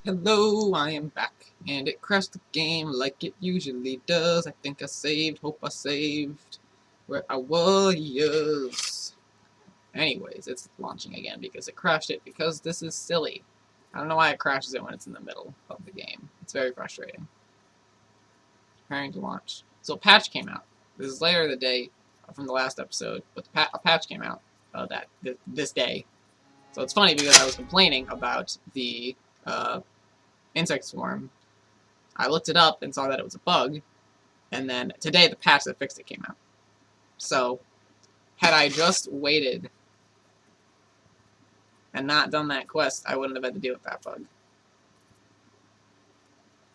Hello, I am back, and it crashed the game like it usually does. I think I saved, hope I saved where I was. Anyways, it's launching again because it crashed it, because this is silly. I don't know why it crashes it when it's in the middle of the game. It's very frustrating. Preparing to launch. So a patch came out. This is later in the day from the last episode, but a patch came out this day. So it's funny because I was complaining about the insect swarm. I looked it up and saw that it was a bug, and then today the patch that fixed it came out. So, had I just waited and not done that quest, I wouldn't have had to deal with that bug.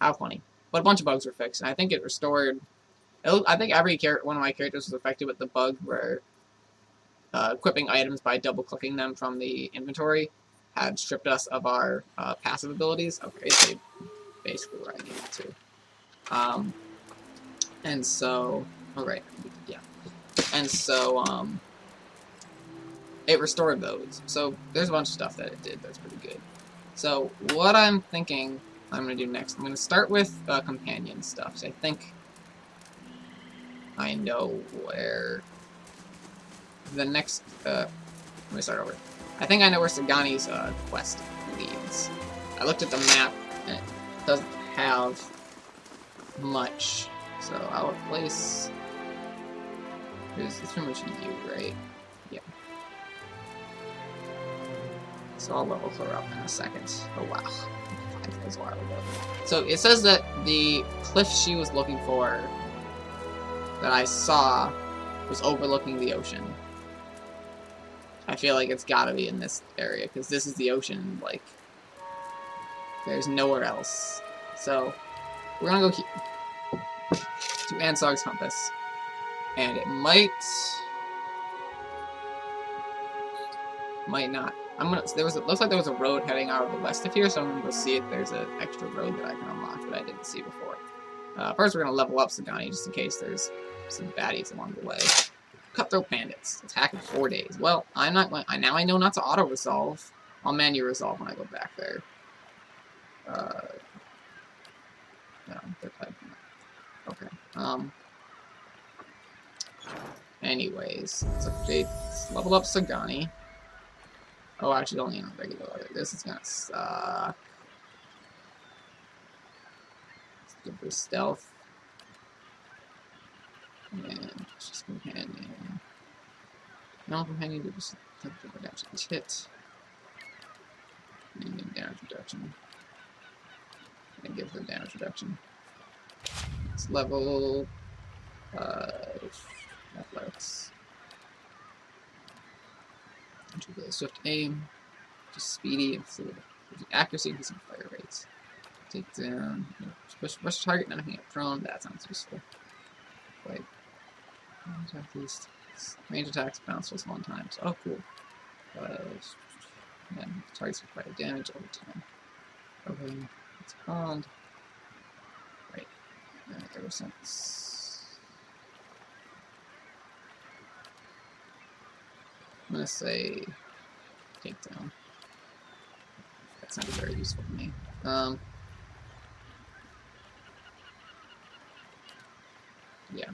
How funny. But a bunch of bugs were fixed, and I think it restored... I think every one of my characters was affected with the bug where equipping items by double-clicking them from the inventory had stripped us of our passive abilities. Okay, so basically where I needed to. And so... Alright, yeah. And so, it restored those. So, there's a bunch of stuff that it did that's pretty good. So, what I'm thinking I'm going to do next, I'm going to start with companion stuff. So I think I know where the next... let me start over. I think I know where Sagani's quest leads. I looked at the map, and it doesn't have much. So, I'll replace... It's pretty much you, right? Yeah. So I'll level her up in a second. Oh wow. That was a while ago. So it says that the cliff she was looking for that I saw was overlooking the ocean. I feel like it's gotta be in this area, because this is the ocean, like, there's nowhere else. So, we're gonna go to Ansog's Compass. And it might not. Looks like there was a road heading out of the west of here, so I'm gonna go see if there's an extra road that I can unlock that I didn't see before. First, we're gonna level up Sagani just in case there's some baddies along the way. Cutthroat bandits attack in 4 days. Well, I'm not going. Now I know not to auto resolve. I'll manually resolve when I go back there. No, they're typing. Okay. Anyways, let's update. Let's level up Sagani. Oh, actually, only in regular leather. This is gonna suck. Let's go for stealth. And just companion. No companion, do just redemption. Hit. And damage reduction. And give her damage reduction. Let's level. Athletics. Swift aim, just speedy and fluid. Accuracy increasing fire rates. Take down, rush target, not making it prone. That sounds useful. Like, at least range attacks bounce just 1 time. So, oh, cool. And then targets require damage over time. Okay, it's bond. Right. Ever since. I'm gonna say takedown. That sounded very useful to me. Yeah.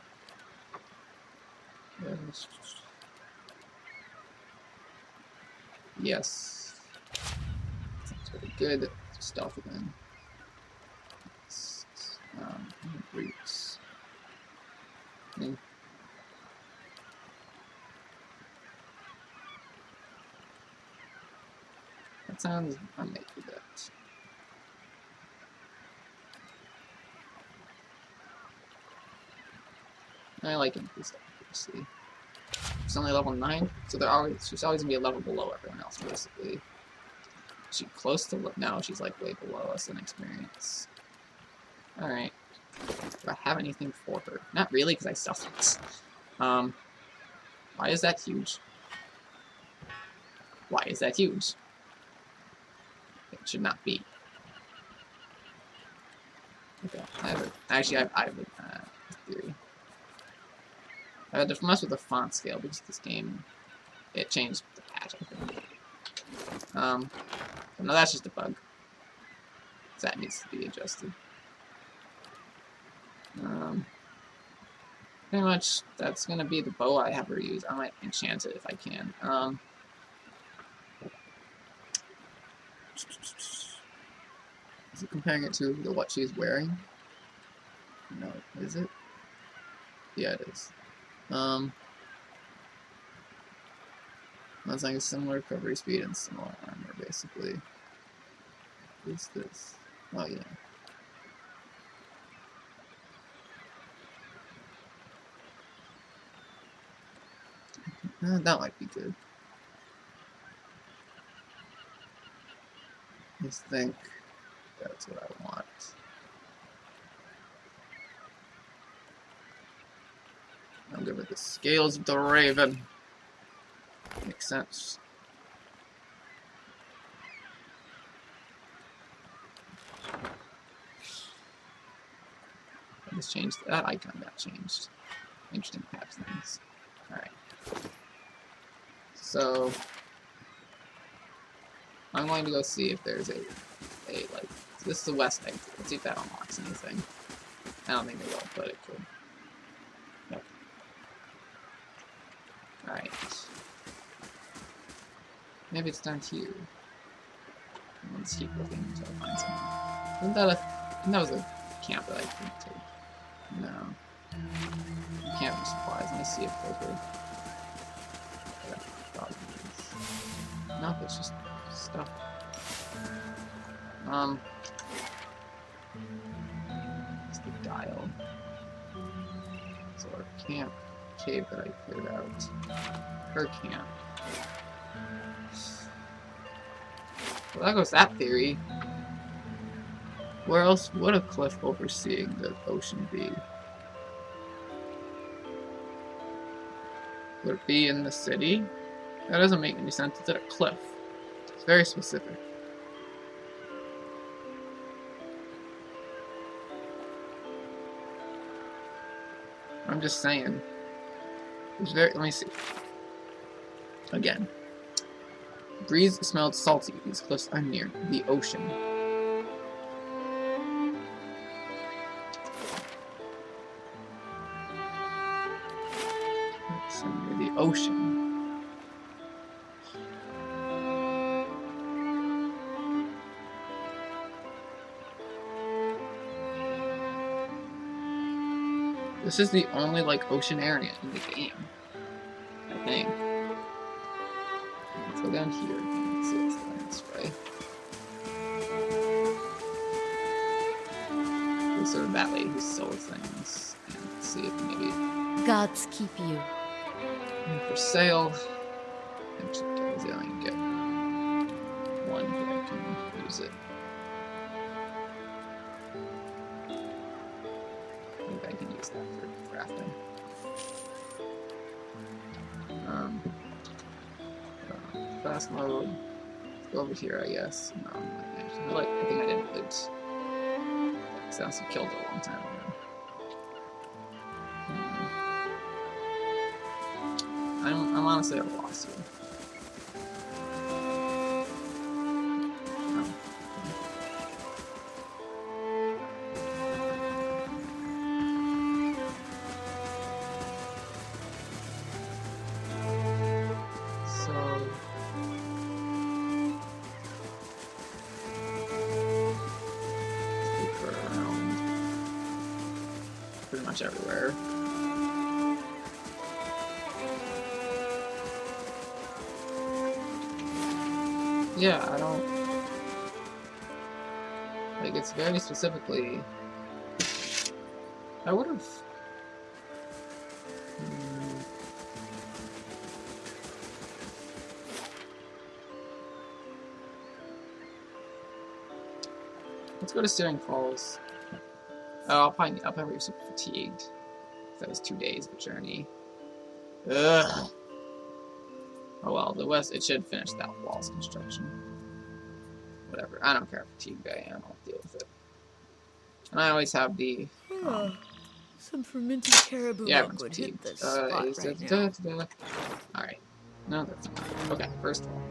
Yes. Sounds pretty good. Stealth again. Roots. That sounds... I might do that. I like increased accuracy. She's only level 9, so she's always gonna be a level below everyone else, basically. Is she close to... No, she's like way below us in experience. Alright. Do I have anything for her? Not really, because I stealth it. Why is that huge? Why is that huge? It should not be. Okay, I have a theory. I had to mess with the font scale because this game, it changed the patch, I think. So no, that's just a bug. That needs to be adjusted. Pretty much that's gonna be the bow I have her use. I might enchant it if I can. Is it comparing it to what she's wearing? No, is it? Yeah, it is. That's like a similar recovery speed and similar armor, basically. What's this? Oh, yeah. That might be good. I just think that's what I want. I'll give it the scales of the raven. Makes sense. I just changed that icon. Got changed. Interesting patch things. All right. So I'm going to go see if there's a like. This is the west exit. Let's see if that unlocks anything. I don't think it will, but it could. Yep. All right. Maybe it's down here. Let's keep looking until I find something. Isn't that that was a camp that I couldn't take. No. Camping supplies. Let me see if those were. Nope, it's just stuff. It's the dial. So our camp cave that I cleared out. Her camp. Well, that goes that theory. Where else would a cliff overseeing the ocean be? Would it be in the city? That doesn't make any sense. It's at a cliff. It's very specific. I'm just saying. It's very. Let me see. Again. Breeze smelled salty. These cliffs are near the ocean. It's near the ocean. This is the only, like, ocean area in the game, I think. Let's go down here. Let's see what's going this way. There's sort of that lady who sells things. And let's see if maybe... Gods keep you. For sale. And I only get one, but I can use it. I can use that for crafting. Fast mode. Let's go over here, I guess. No, I think I didn't loot. Because I also killed it a long time ago. I'm honestly at a loss here. Pretty much everywhere. Yeah, I don't... Like, it's very specifically... I would've... Let's go to Steering Falls. Oh, I'll probably be super fatigued. That was 2 days of a journey. Ugh. Oh well, the west, it should finish that wall's construction. Whatever, I don't care how fatigued I am, I'll deal with it. And I always have the... some fermented caribou milk would hit this spot right now. Alright. No, that's not. Okay, first of all.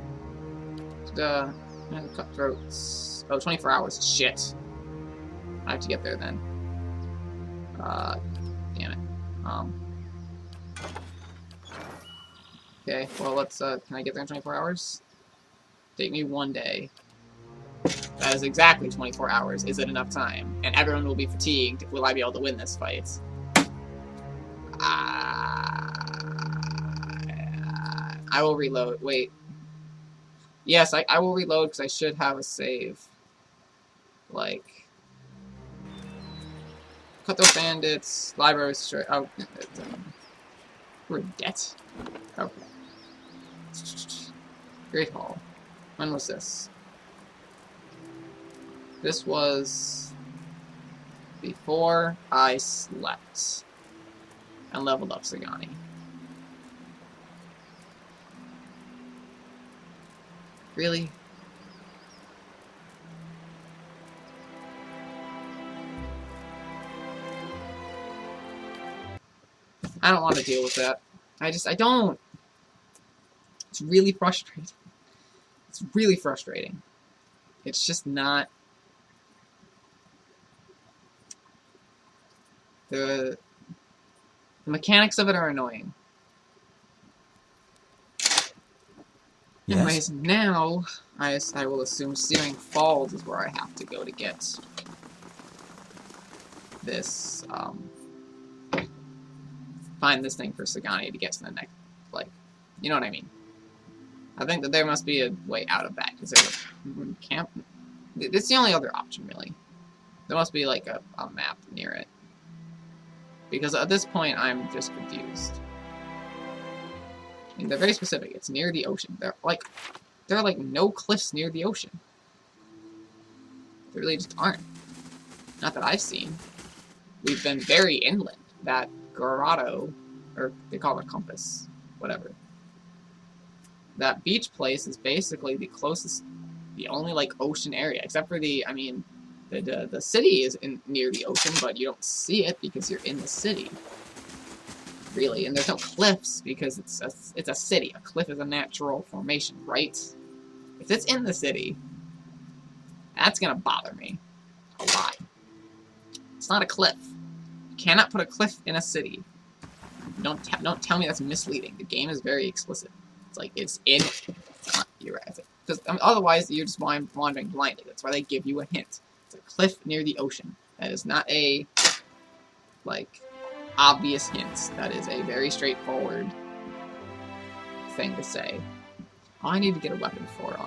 And the cutthroats. Oh, 24 hours. Shit. I have to get there then. Damn it. Okay, well, let's, can I get there in 24 hours? Take me 1 day. That is exactly 24 hours. Is it enough time? And everyone will be fatigued. Will I be able to win this fight? I will reload. Wait. Yes, I will reload because I should have a save. Like... Cutthroat Bandits, Library Straight. Oh, we're in debt? Okay. Great Hall. When was this? This was before I slept and leveled up Sagani. Really? I don't want to deal with that. I don't. It's really frustrating. It's really frustrating. It's just not... The mechanics of it are annoying. Yes. Anyways, now I will assume Searing Falls is where I have to go to get this, find this thing for Sagani to get to the next, like, you know what I mean? I think that there must be a way out of that. Is there a camp? It's the only other option, really. There must be, like, a map near it. Because at this point, I'm just confused. I mean, they're very specific. It's near the ocean. There are like no cliffs near the ocean. There really just aren't. Not that I've seen. We've been very inland. That grotto, or they call it a compass, whatever. That beach place is basically the closest, the only like ocean area, except for the, I mean, the city is near the ocean, but you don't see it because you're in the city. Really, and there's no cliffs because it's a city. A cliff is a natural formation, right? If it's in the city, that's gonna bother me a lot. It's not a cliff. You cannot put a cliff in a city. Don't tell me that's misleading. The game is very explicit. It's like it's in. You're right. Because otherwise, you're just wandering blindly. That's why they give you a hint. It's a cliff near the ocean. That is not a like obvious hints. That is a very straightforward thing to say. Oh, I need to get a weapon for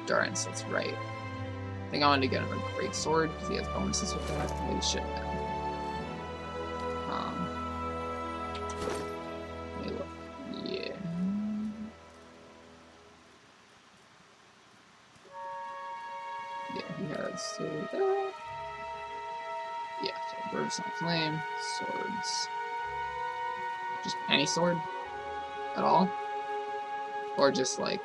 Durance, that's right. I think I wanted to get him a great sword because he has bonuses with that. Maybe shit now. Let me look. Yeah. Yeah, he has yeah, so Burst and Flame, swords. Just any sword? At all? Or just like...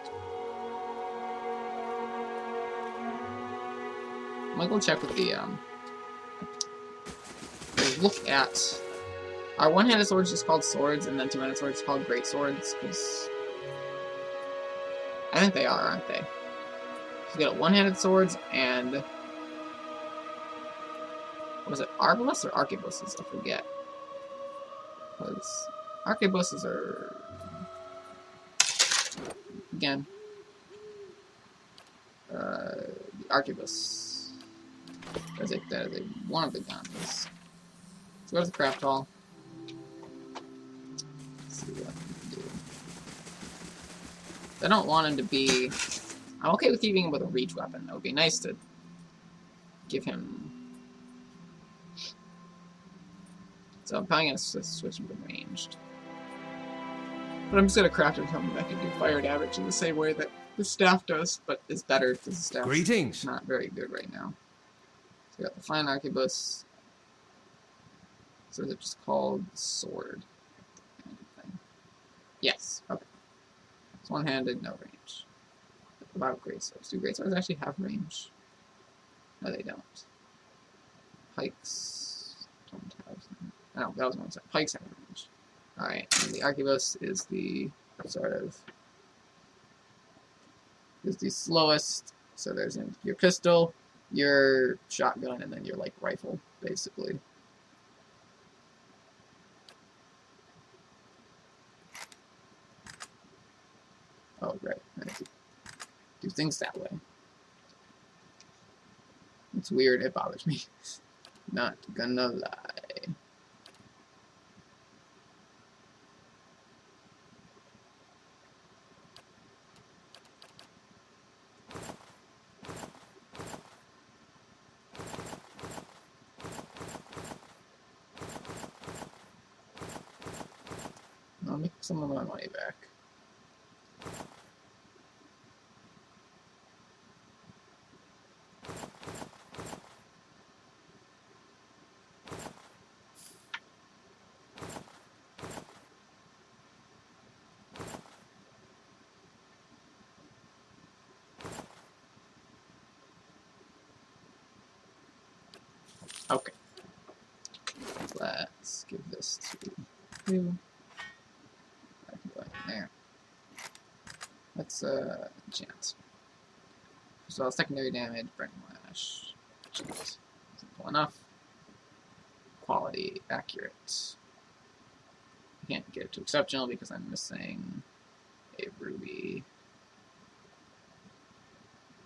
I'm gonna go check with the, look at... Are one-handed swords just called swords, and then two-handed swords called great swords? Because... I think they are, aren't they? So you got one-handed swords and... Was it arbalest or arquebuses? I forget. Because arquebuses are... Again. The arquebus. That is one of the guns. So go to the craft hall. Let's see what I can do. I don't want him to be... I'm okay with keeping him with a reach weapon. It would be nice to give him... So I'm probably going to switch him to ranged. But I'm just going to craft him something that can do fire damage in the same way that the staff does, but is better because the staff is not very good right now. So we got the fine arquebus. So is it just called sword? Yes. Okay. It's one-handed, no range. What about great swords? Do great swords actually have range? No, they don't. Pikes don't have. No, that was one side. Pikes have range. Alright, and the arquebus is the sort of is the slowest. So there's your pistol, your shotgun, and then your like rifle, basically. Oh, right. I have to do things that way. It's weird. It bothers me. Not gonna lie. I'll make some of my money back. Okay. Let's give this to you. I can go in there. Let's enchant. So secondary damage, burning lash. Enchant. Simple enough. Quality, accurate. I can't get it to exceptional because I'm missing a ruby.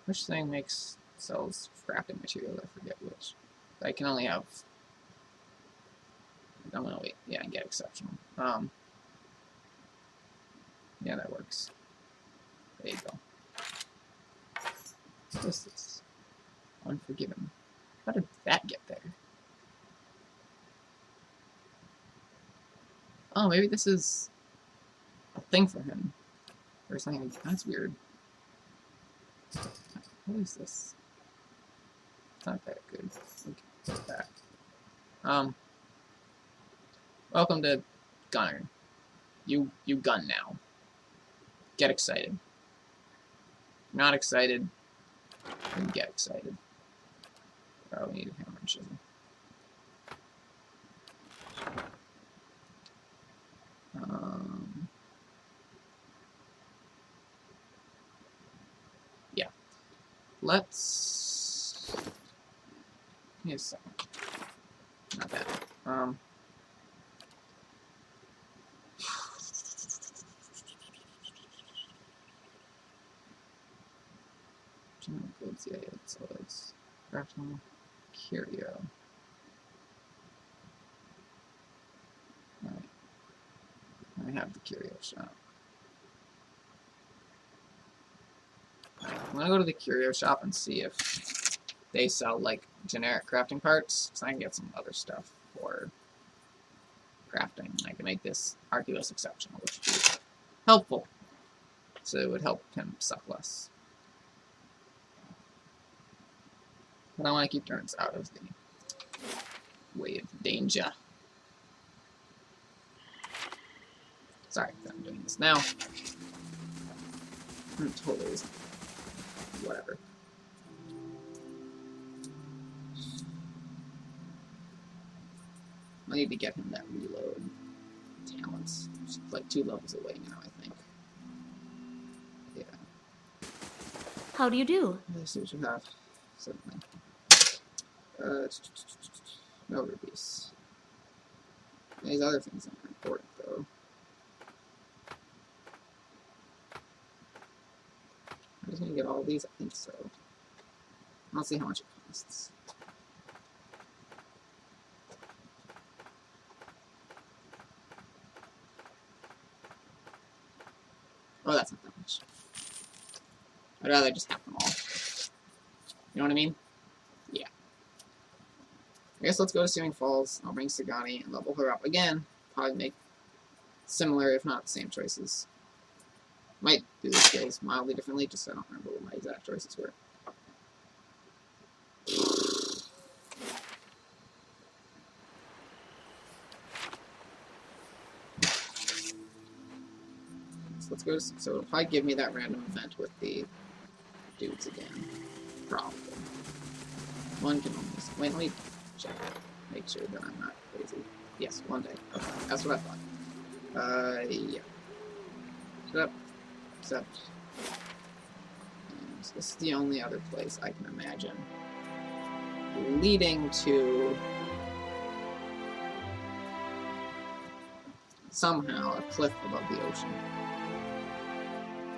Which thing sells crafting materials? I forget which. I can only have. I'm gonna wait. Yeah, and get exceptional. Yeah, that works. There you go. This is Unforgiven. How did that get there? Oh, maybe this is a thing for him. Or something. That's weird. What is this? It's not that good. Look at that. Welcome to Gunner. You gun now. Get excited. If you're not excited, then get excited. Probably need a hammer and chisel. Yeah. Let's. Give me a second. Not bad. Yeah, so it's fractional curio. Alright. I have the curio shop. I'm gonna go to the curio shop and see if they sell like generic crafting parts, so I can get some other stuff for crafting. I can make this Arculus exceptional, which would be helpful. So it would help him suck less. But I want to keep turns out of the way of danger. Sorry that I'm doing this now. Totally isn't. Whatever. I need to get him that reload talents. It's like 2 levels away now, I think. Yeah. How do you do? Let's see what you have. Certainly. No rubies. These other things aren't important, though. I'm just gonna get all these, I think so. I'll see how much it costs. Oh, that's not that much. I'd rather just have them all. You know what I mean? Yeah. I guess let's go to Searing Falls. I'll bring Sagani and level her up again. Probably make similar, if not the same choices. Might do the skills mildly differently, just so I don't remember what my exact choices were. So let's go to, so it'll probably give me that random event with the dudes again. Probably. One can almost. Wait, let me check it. Make sure that I'm not crazy. Yes, one day. Okay, that's what I thought. Yeah. Shut up. Except. This is the only other place I can imagine leading to somehow a cliff above the ocean.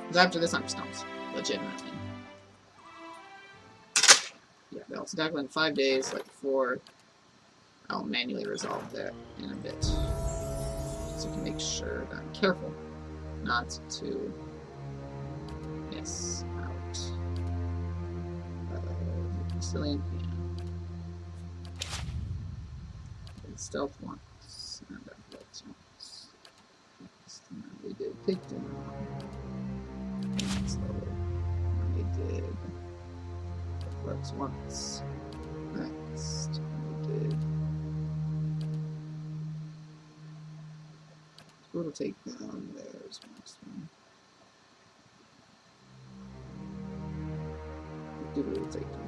Because after this, I'm stumped. Legitimately. Yeah, they'll tackle in 5 days, like before. I'll manually resolve that in a bit. So you can make sure that I'm careful not to miss out. Resilient, yeah. Stealth once, and athletics once. We did takedown. Slower. We did athletics once. Next, we did brutal takedown. There's the next one. Do brutal takedown.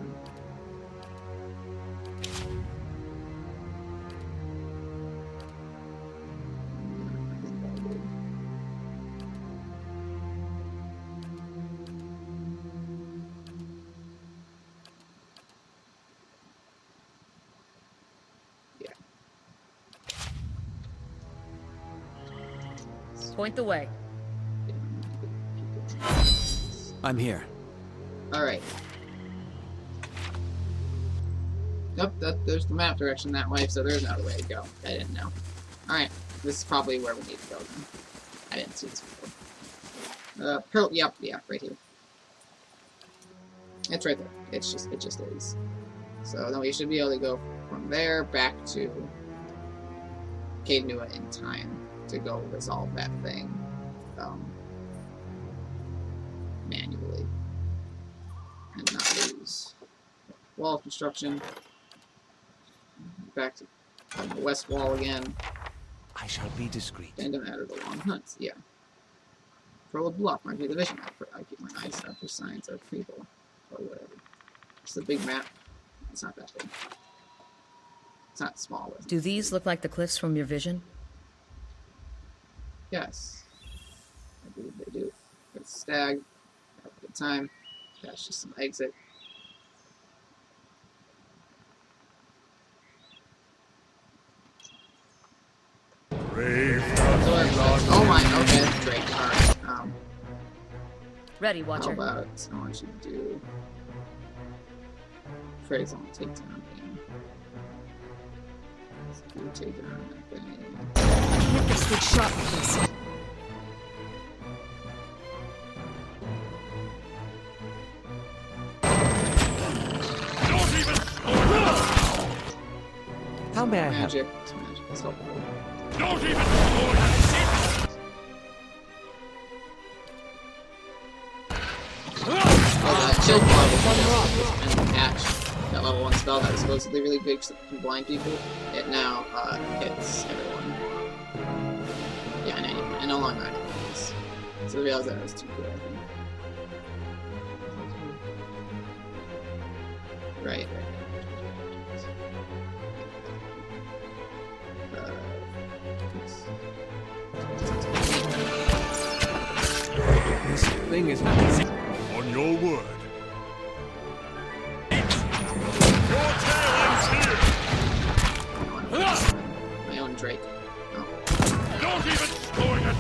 Point the way. I'm here. Alright. Yep, there's the map direction that way, so there's another way to go. I didn't know. Alright, this is probably where we need to go then. I didn't see this before. Pearl, yep, yeah, right here. It's right there. It just is. So then we should be able to go from there back to Cadenua in time to go resolve that thing manually and not lose. Wall of construction. Back to the west wall again. I shall be discreet. And don't matter the long hunts, yeah. Pearl of Bluff might be the vision map. I keep my eyes out for signs of people or whatever. It's a big map. It's not that big. It's not small. Do these look like the cliffs from your vision? Yes. I believe they do. It's stag. Have a good time. That's just some exit. Oh my, okay, that's great. Alright. Ready, Watcher. How about I want you to do phrase on takedown thing. Let's do takedown thing. Hit this with sharpness. How may I help? Magic. It's magic. It's helpful. Don't even Chill Barbel and Patch, that level 1 spell that was supposedly really big for blind people, it now hits everyone. Yeah, and anyone, and no longer enemies. So I realized that was too good, I think. Right. This thing is not easy. on your word. Your tail ends here. My own Drake. Oh. Don't even slow it down.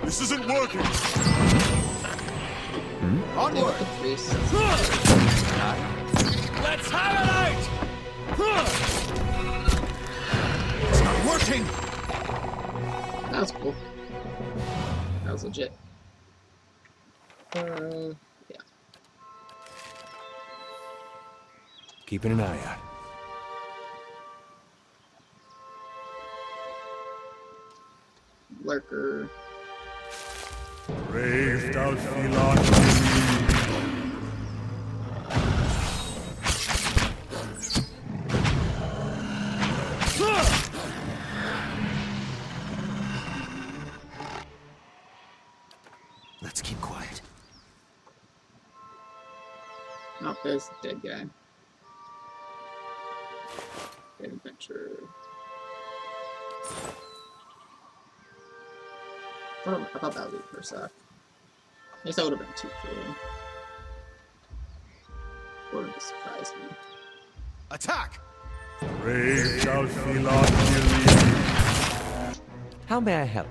This isn't working. Onward! Let's have it out! It's not working. That was cool. That was legit. Yeah. Keeping an eye out. Lurker. Braved out Phelon. Let's keep quiet. Oh, there's the dead guy. Great adventure. I thought that would be per sec. I guess that would have been too cool. Would have surprised me. Attack! Brave shall feel our fury. How may I help?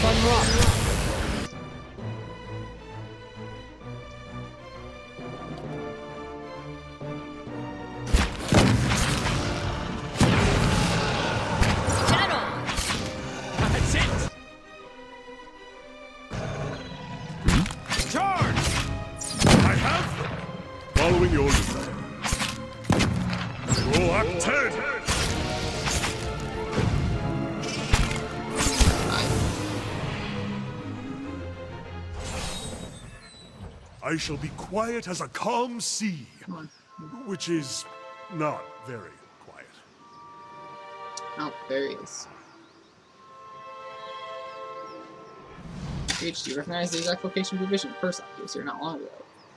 Fun rock. That's it! Charge! I have them! Following your lead. Roll up 10! I shall be quiet as a calm sea, which is not very quiet. Oh, there he is. H, do you recognize the exact location of your vision? First off, you was here not long ago.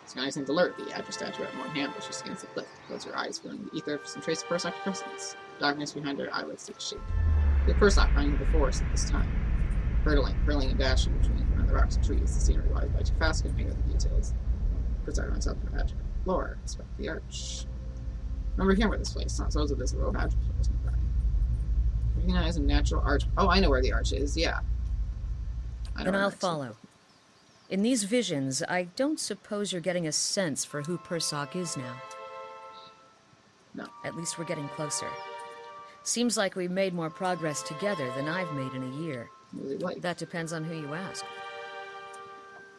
Scanning alert, the address statue at one hand pushes against the cliff. Close your eyes, feeling the ether for some trace of Persock's presence. Darkness behind her eyelids takes shape. The Persock running through the forest at this time. Hurtling and dashing between the rocks and trees. The scenery lies by too fast to make out the details. Persock runs up to the edge. Lower, inspect the arch. Remember hearing about this place. Not so as if this row of address was nearby. Recognize a natural arch. Oh, I know where the arch is, yeah. Then I'll follow. In these visions, I don't suppose you're getting a sense for who Persock is now. No. At least we're getting closer. Seems like we've made more progress together than I've made in a year. Really like. That depends on who you ask.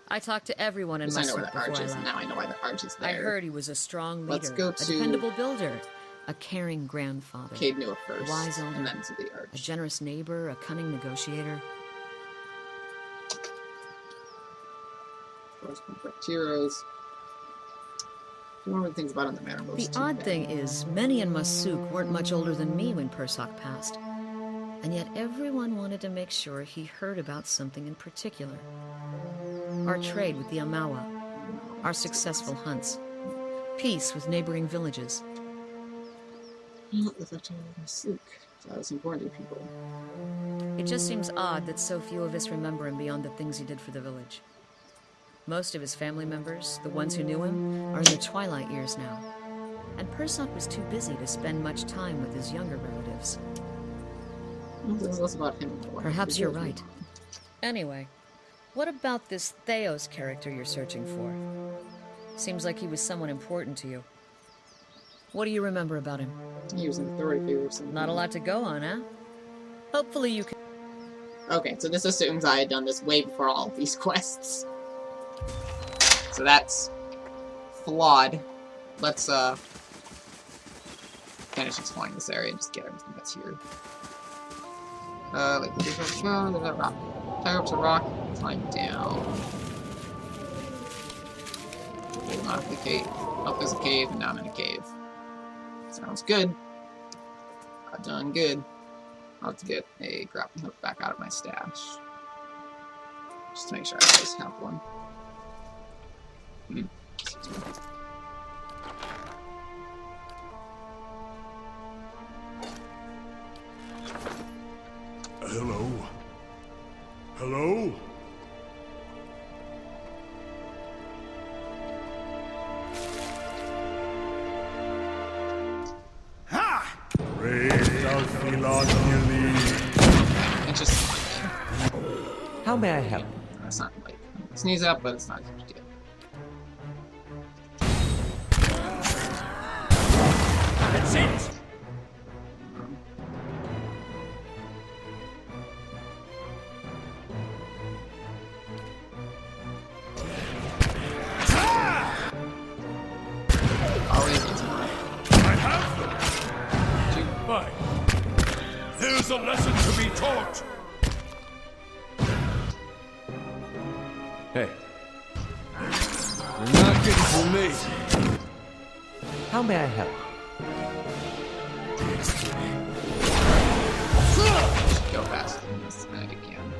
I talked to everyone in my I know where circle the arch before is, I and left. now I know why the arch is there. I heard he was a strong leader, Let's go a to... dependable builder, a caring grandfather, Cade knew it first, a wise elder, and then to the arch. a generous neighbor, a cunning negotiator. Those complex heroes. Do you remember the things about him that matter most? The odd thing is, many in Masuk weren't much older than me when Persock passed. And yet everyone wanted to make sure he heard about something in particular. Our trade with the Amawa, our successful hunts, peace with neighboring villages. That was important to people. It just seems odd that so few of us remember him beyond the things he did for the village. Most of his family members, the ones who knew him, are in their twilight years now. And Persock was too busy to spend much time with his younger relatives. This is about him. Perhaps you're right. Anyway, what about this Theos character you're searching for? Seems like he was someone important to you. What do you remember about him? He was an authority figure or something. Not a lot to go on, huh? Hopefully you can... Okay, so this assumes I had done this way before all of these quests. So that's flawed. Let's finish exploring this area and just get everything that's here. Like there's a rock. Tie up to rock, climb down. Hold on to the cave. Up there's a cave, and now I'm in a cave. Sounds good. Got done good. I'll have to get a grappling hook back out of my stash. Just to make sure I always have one. Hello? Hello? Ha! Brave thou feel on It's just How may I help? it's not like sneeze up, but it's not a huge deal. That's it! Always gets more. I have them! Fine. There's a lesson to be taught! Hey, You're not getting from me. how may I help? Go faster than this again.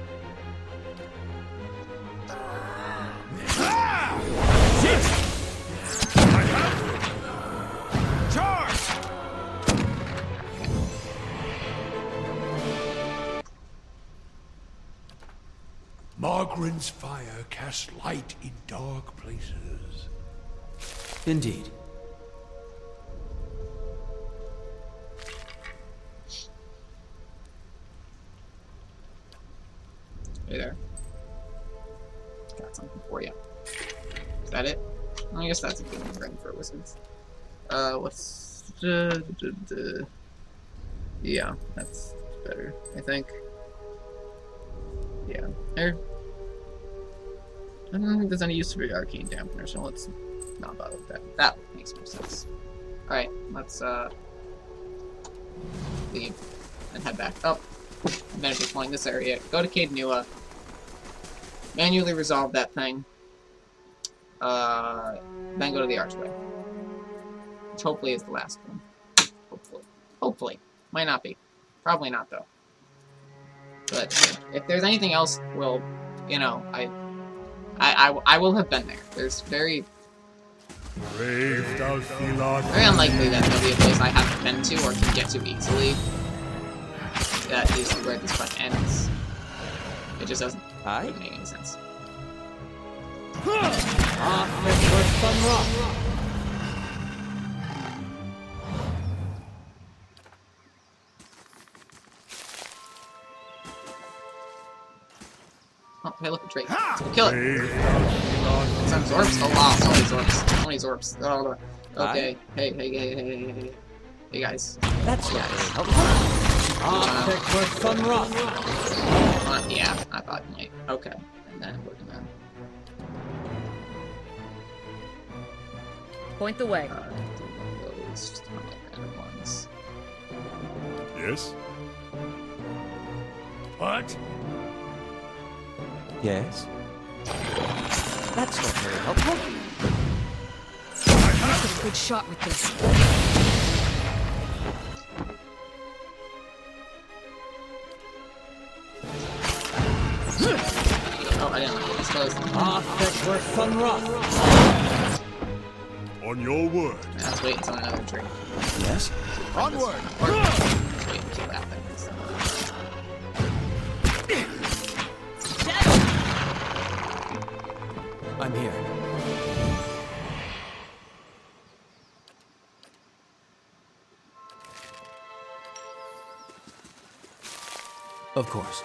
Margaren's fire casts light in dark places. Indeed. Hey there. Got something for you. Is that it? I guess that's a good ring for wizards. What's... Yeah, that's better, I think. Yeah. There. I don't think there's any use for the arcane dampener, so let's not bother with that. That makes more sense. Alright, let's leave and head back up. I'm gonna be exploring this area. Go to Cave Nua. Manually resolve that thing. Then go to the archway. Which hopefully is the last one. Hopefully. Hopefully. Might not be. Probably not, though. But if there's anything else, well, you know, I will have been there. There's very unlikely that there'll be a place I haven't been to or can get to easily. That is where this quest ends. It just doesn't make any sense. Oh, hey, look, a trait. Let's go kill it. Some Zorps? Oh, wow, so many Zorps. So many Zorps. Oh, okay. Hey, guys. That's guys. Yeah, I thought you might. Okay. And then we're gonna... Point the way. do one of those, just one of the random ones. Yes? What? Yes? That's not very helpful. Make a good shot with this. Oh, I didn't like it. It's closed. On your word. Let's wait until another tree. Yes? Onward! Let's wait until that thing is... I'm here. Of course.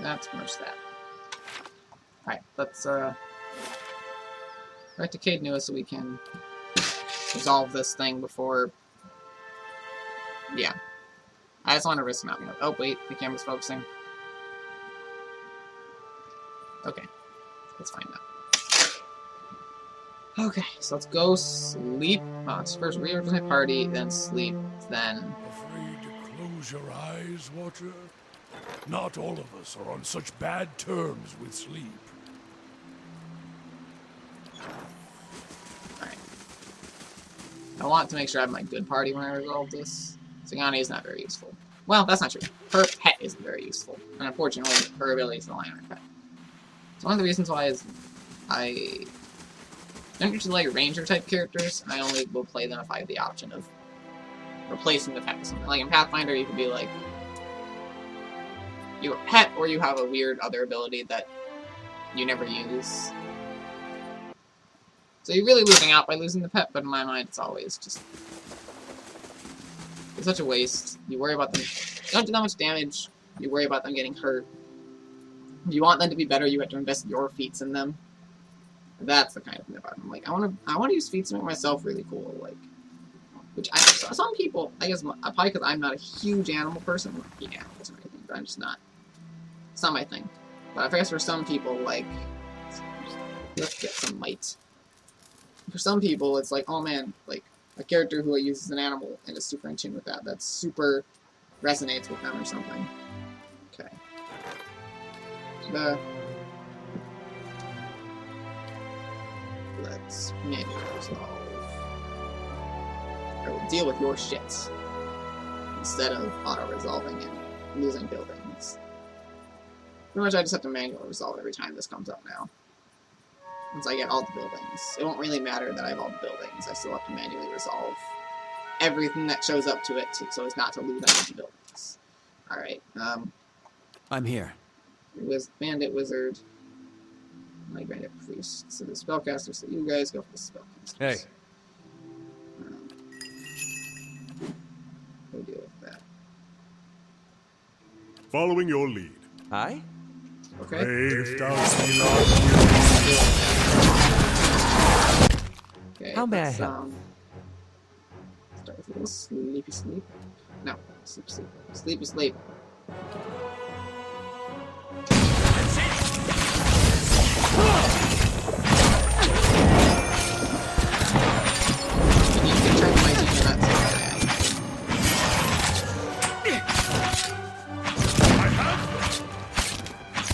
That's much that. Alright, let's right to Cade Nua so we can resolve this thing before... Yeah. I just want to risk not being... Oh, wait, the camera's focusing. Okay. Let's find out. Okay, so let's go sleep. Let's first reorganize my party, then sleep, then... Afraid to close your eyes, Watcher? Not all of us are on such bad terms with sleep. Alright. I want to make sure I have my good party when I resolve this. Sagani is not very useful. Well, that's not true. Her pet isn't very useful. And unfortunately, her abilities rely on her pet. So one of the reasons why is I don't usually like ranger-type characters, and I only will play them if I have the option of replacing the pet with something. Like in Pathfinder, you could be like, you have a pet, or you have a weird other ability that you never use. So you're really losing out by losing the pet, but in my mind, it's always just... It's such a waste. You worry about them... You don't do that much damage. You worry about them getting hurt. If you want them to be better, you have to invest your feats in them. That's the kind of thing about them. Like, I want to use feats to make myself really cool. Like, which some people, I guess, probably because I'm not a huge animal person. I'm not a big animal person or anything, but I'm just not. It's not my thing. But I guess for some people, like, let's get some might. For some people, it's like, oh man, like, a character who uses an animal and is super in tune with that. That super resonates with them or something. Okay. Let's manually resolve. I will deal with your shits instead of auto-resolving and losing buildings. Pretty much I just have to manually resolve every time this comes up now. Once I get all the buildings. It won't really matter that I have all the buildings. I still have to manually resolve everything that shows up to it so as not to lose any of the buildings. Alright, I'm here. Bandit Wizard, my Bandit Priest. So the Spellcaster, so you guys go for the Spellcaster. Hey. We'll deal with that. Following your lead. Hi? Okay. Brave does belong. Okay, How may I let's, help? Start with a little sleepy sleep. No, sleep sleep. Sleepy sleep. You can turn my team not so bad.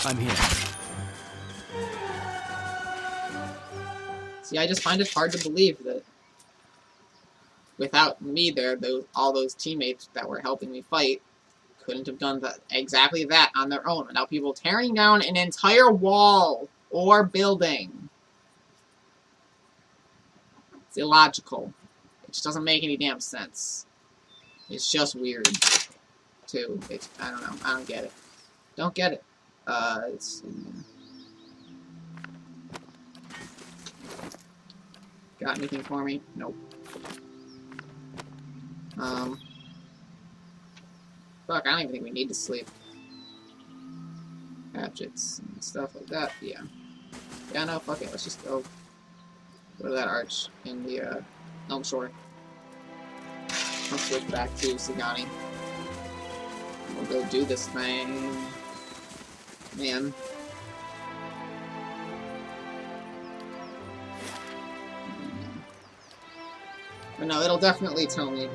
I'm here. See, I just find it hard to believe that without me there, all those teammates that were helping me fight couldn't have done exactly that on their own without people tearing down an entire wall or building. It's illogical. It just doesn't make any damn sense. It's just weird, too. I don't know. I don't get it. Don't get it. Let's see. Got anything for me? Nope. Fuck, I don't even think we need to sleep. Hatchets and stuff like that, yeah. Yeah, no, fuck it, let's just go to that arch in the, Elm Shore. I'll switch back to Sagani. We'll go do this thing. Man. But no, it'll definitely tell me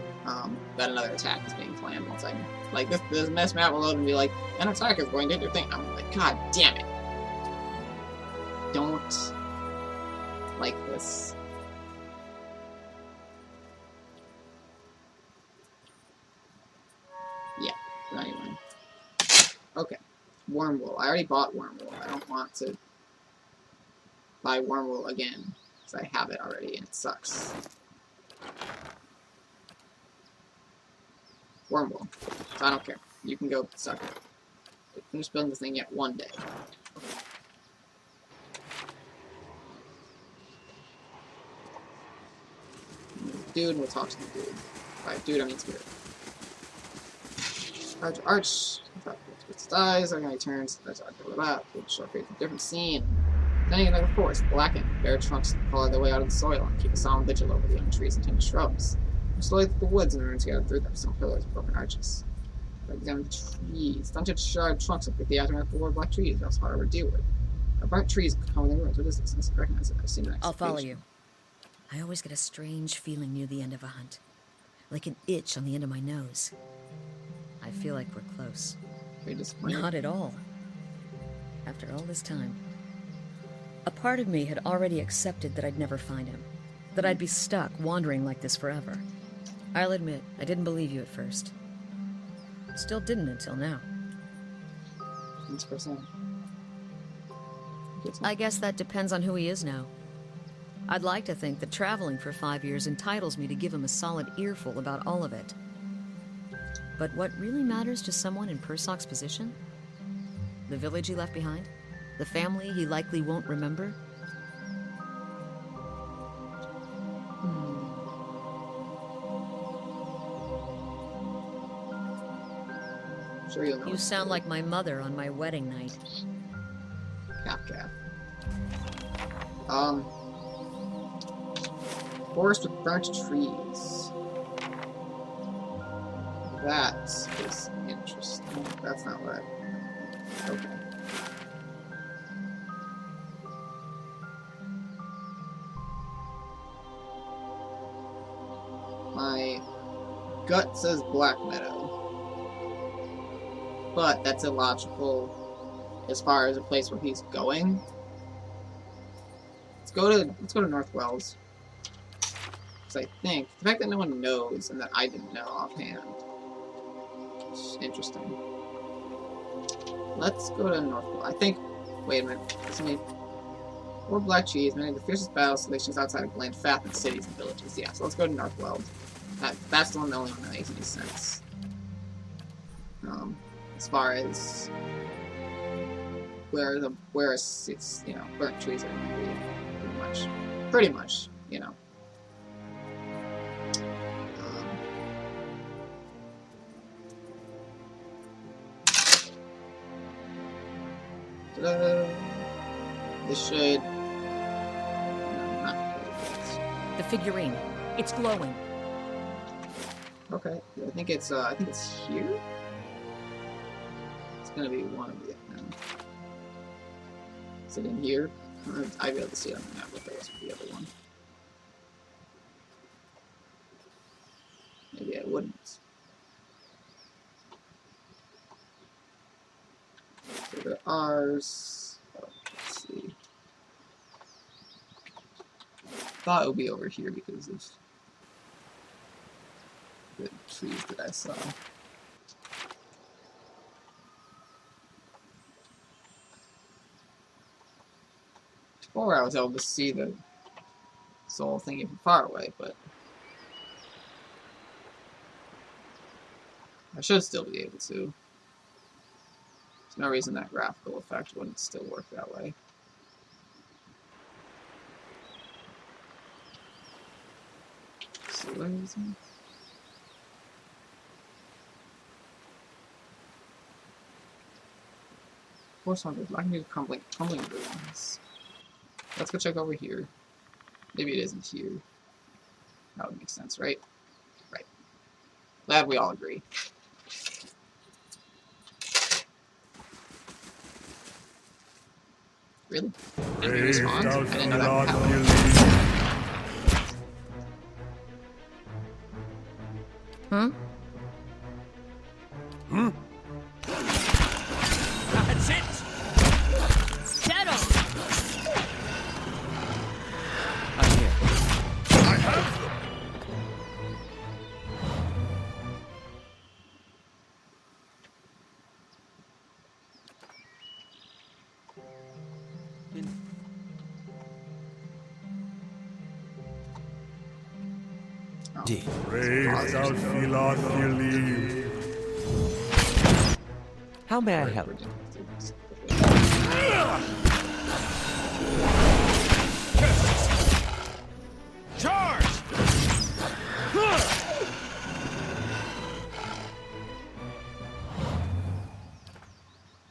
that another attack is being planned once I... Like, this mess map will load and be like, an attack is going to do your thing. I'm like, god damn it. Don't like this. Yeah, but anyway. Okay. Wormwool. I already bought Wormwool. I don't want to buy Wormwool again, because I have it already and it sucks. Wormwool. So I don't care. You can go suck it. Finish building this thing yet one day. Dude, and we'll talk to the dude. By dude, I mean spirit. Arch. Its dies, are going to turn. That's short period of different scene. Then another forest, blackened, bare trunks crawl their way out of the soil and keep a solemn vigil over the young trees and tender shrubs. Slowly through the woods and ruins together through them, some pillars and broken arches. I examine the trees. Stunted, charred trunks look like the aftermath of black trees, else hard to deal with. Burnt trees come in the ruins. What is this? I recognize it. I've seen it. I'll follow you. I always get a strange feeling near the end of a hunt. Like an itch on the end of my nose. I feel like we're close. Are you disappointed? Not at all. After all this time. A part of me had already accepted that I'd never find him. That I'd be stuck, wandering like this forever. I'll admit, I didn't believe you at first. Still didn't until now. 100%. I guess that depends on who he is now. I'd like to think that traveling for 5 years entitles me to give him a solid earful about all of it. But what really matters to someone in Persoc's position? The village he left behind? The family he likely won't remember? Sure you'll know. You sound like my mother on my wedding night. Cap. Forest with burnt trees. That is interesting. That's not what I... Okay. My gut says Black Meadow. But that's illogical as far as a place where he's going. Let's go to North Wells. Because I think the fact that no one knows and that I didn't know offhand is interesting. Let's go to North Wells. I think. Wait a minute. Somebody, 4 black cheese, many of the fiercest battle stations outside of Bland Fath in cities and villages. Yeah, so let's go to North Wells. That's the one that only makes any sense. As far as where it's burnt trees are going to be, pretty much, you know. This should not The figurine. It's glowing. okay. I think it's here. It's gonna be one of it then. Is it in here? I'd be able to see it on the map what that was for the other one. Maybe I wouldn't. So there ours. Oh, let's see. Thought it would be over here because of the trees that I saw. Before I was able to see the soul thing even far away, but I should still be able to. There's no reason that graphical effect wouldn't still work that way. So where is it? Force 100. I can do crumbling ruins. Let's go check over here. Maybe it isn't here. That would make sense, right? Right. Glad we all agree. Really? Enemy respawned? I didn't know that happened. Hmm? That's it! Shadow! I'm here. I have them! Indeed. Brave thou Philon believe. How may I help? Charge!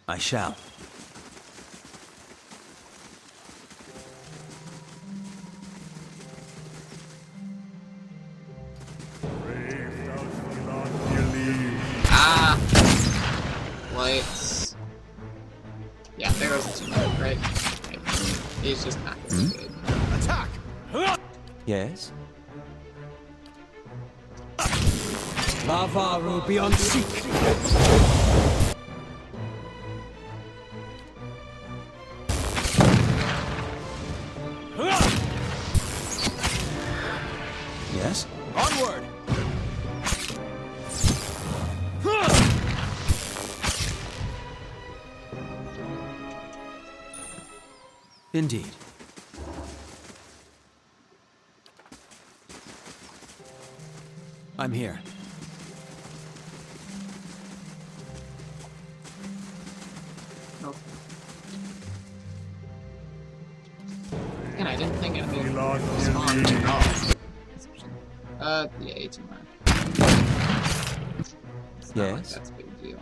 I shall. Brave thou Philon believe. Ah! Lights. Yeah, there goes the team, right? He's just not very good. Attack! Yes? Lavaru beyond seek! Yes? Onward! Indeed. I'm here. Nope. And I didn't think enemy Philon spawned believe. at all. Yeah, 18 mark. It's not like Yes? that's a big deal.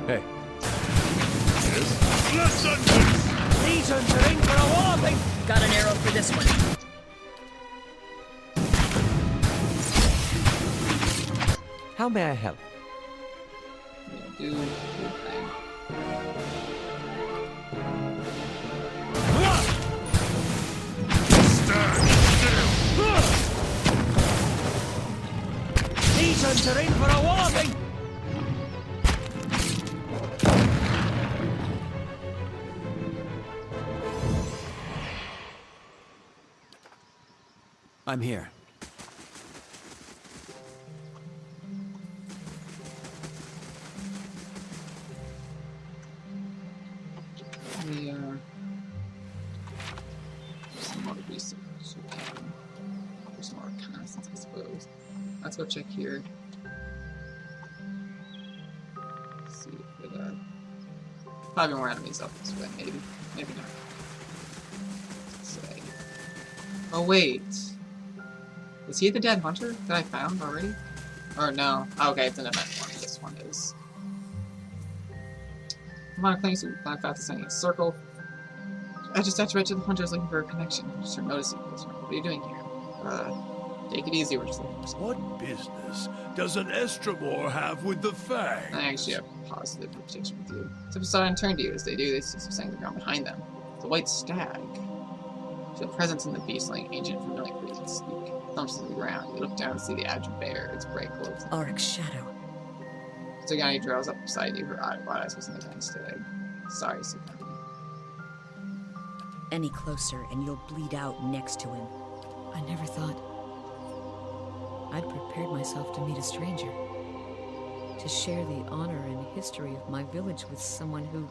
Hey. Listen! Legions are in for a walloping! Got an arrow for this one. How may I help? Yeah, do thing. Stand still! Legions are in for a walloping! I'm here. We some more research. Some more reconnaissance, I suppose. Let's go check here. Let's see if it probably more enemies up this way, maybe. Maybe not. Let's say. Oh wait. Is he the dead hunter that I found already? Or no? Oh, okay, it's an event one. This one is. Come on, claims to find fast descending a circle. I just activated to the hunters looking for a connection. Just start noticing this. What are you doing here? Take it easy, we're just looking for something. What business does an Estremor have with the Fang? I actually have positive reputation with you. Step aside and turn to you. As they do, they see some the ground behind them. The white stag. Feel presence in the beast like ancient familiar breeds speak. Thumps to the ground. You look down and see the agile bear, its bright clothes. Auric's shadow. Sugani draws up beside you, her eyes was in the giant stag. Sorry, Sugani. Any closer and you'll bleed out next to him. I never thought I'd prepared myself to meet a stranger. To share the honor and history of my village with someone who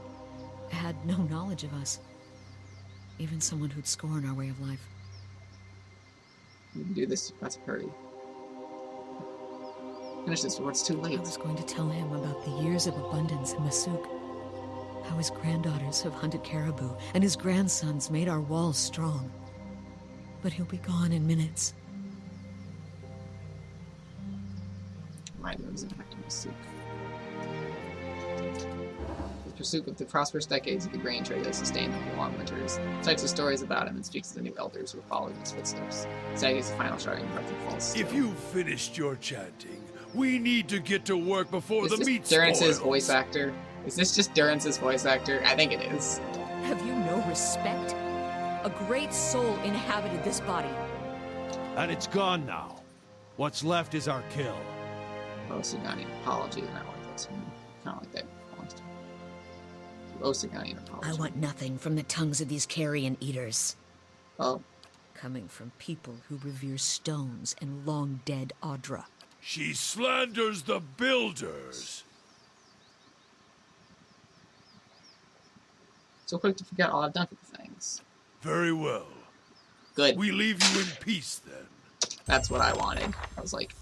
had no knowledge of us. Even someone who'd scorn our way of life. You can do this, let's hurry. Finish this before it's too late. I was going to tell him about the years of abundance in Masuk. How his granddaughters have hunted caribou, and his grandsons made our walls strong. But he'll be gone in minutes. My moves impact on Masuk. The pursuit of the prosperous decades of the grain trade that sustained them the long winters. Cites the stories about him and speaks to the new elders who followed in his footsteps. Sag is the final sharding and falls still. If you've finished your chanting, we need to get to work before the meat Durance's spoils. voice actor? Is this just Durance's voice actor? I think it is. Have you no respect? A great soul inhabited this body. And it's gone now. What's left is our kill. Osigani apology, and I like this one. Kind of like that. Osigani apology. I want nothing from the tongues of these carrion eaters. Oh. Coming from people who revere stones and long-dead Audra. She slanders the builders. So quick to forget all I've done for the things. Very well. Good. We leave you in peace then. That's what I wanted. I was like,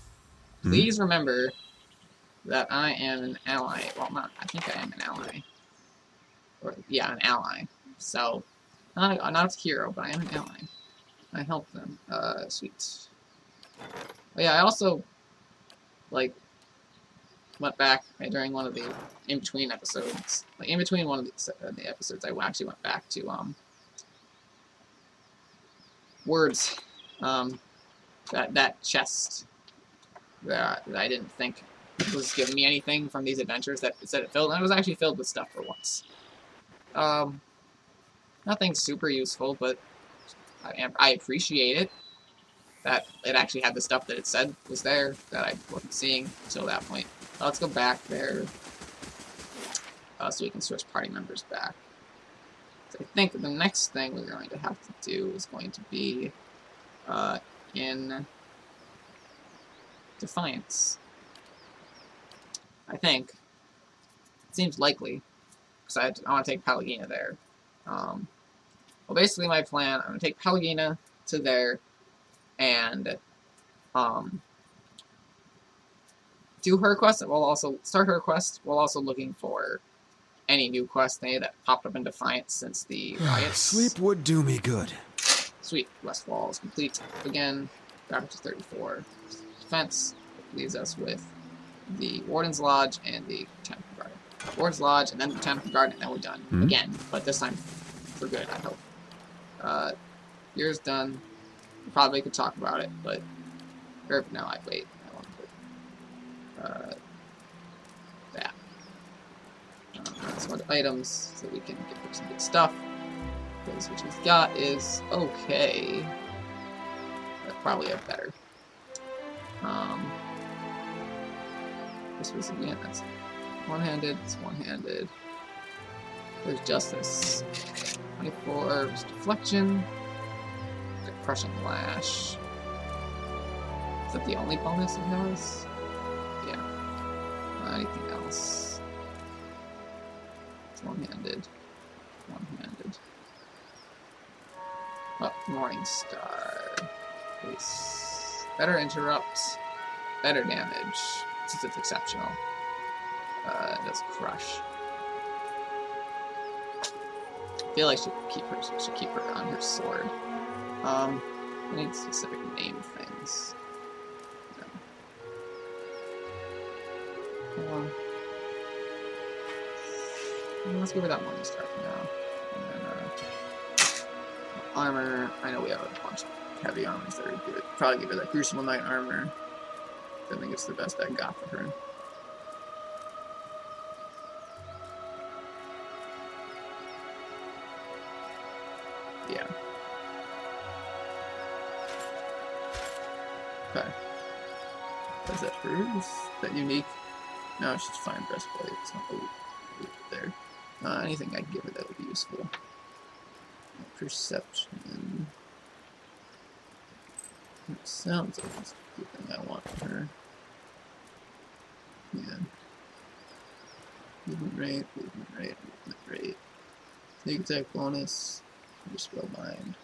please remember that I am an ally. Well, not. I think I am an ally. Or yeah, an ally. So, not a hero, but I am an ally. I help them. Sweet. But yeah, I also like went back during one of the in-between episodes. Like in between one of the episodes, I actually went back to words. That chest that I didn't think was giving me anything from these adventures that it said it filled, and it was actually filled with stuff for once. Nothing super useful, but I appreciate it. That it actually had the stuff that it said was there that I wasn't seeing until that point. Let's go back there so we can switch party members back. So I think the next thing we're going to have to do is going to be in Defiance. I think. It seems likely. Because I want to take Pallegina there. Well, basically my plan, I'm going to take Pallegina to there and do her quest. We'll also start her quest. We'll also looking for any new quest that popped up in Defiance since the riots. Sleep would do me good. Sweet. West Wall is complete again. Got up to 34. Defense leaves us with the Warden's Lodge and the Botanical Garden. Warden's Lodge and then the Botanical Garden, and then we're done again. But this time for good, I hope. Year's done. We probably could talk about it, but no, I wait. I want to put that. Some other items so we can get some good stuff. Because what we've got is okay. But probably have better. This was again, that's one-handed, it's one-handed. There's Justice. 24, Deflection. Crushing Lash. Is that the only bonus it has? Yeah. Anything else? It's one-handed. One-handed. Oh, Morning Star. Base. Better interrupt. Better damage. Since it's exceptional. It does crush. I feel like she should keep her on her sword. I need specific name things. Let's give her that Morning Star for now. And then, armor. I know we have a bunch of heavy armors that are good. Probably give her that Crucible Knight armor. I think it's the best I got for her. Yeah. Okay. Is that hers? Is that unique? No, she's fine breastplate. It's not there. Anything I can give her that would be useful. Perception. It sounds like it's the thing I want for her. Yeah. Movement rate, movement rate, movement rate. Sneak attack bonus. Spell mind.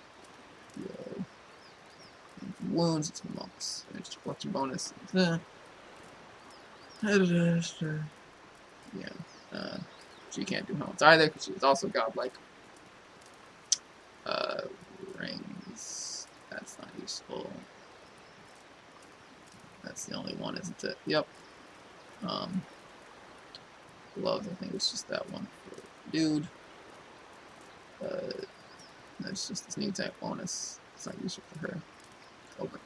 Yo. Wounds, it's monks. Extra collection bonus. Yeah. She can't do helmets either because she is also godlike. Rings. That's not useful. That's the only one, isn't it? Yep. Gloves, I think it's just that one for dude. That's just a sneak attack bonus. It's not useful for her. Over.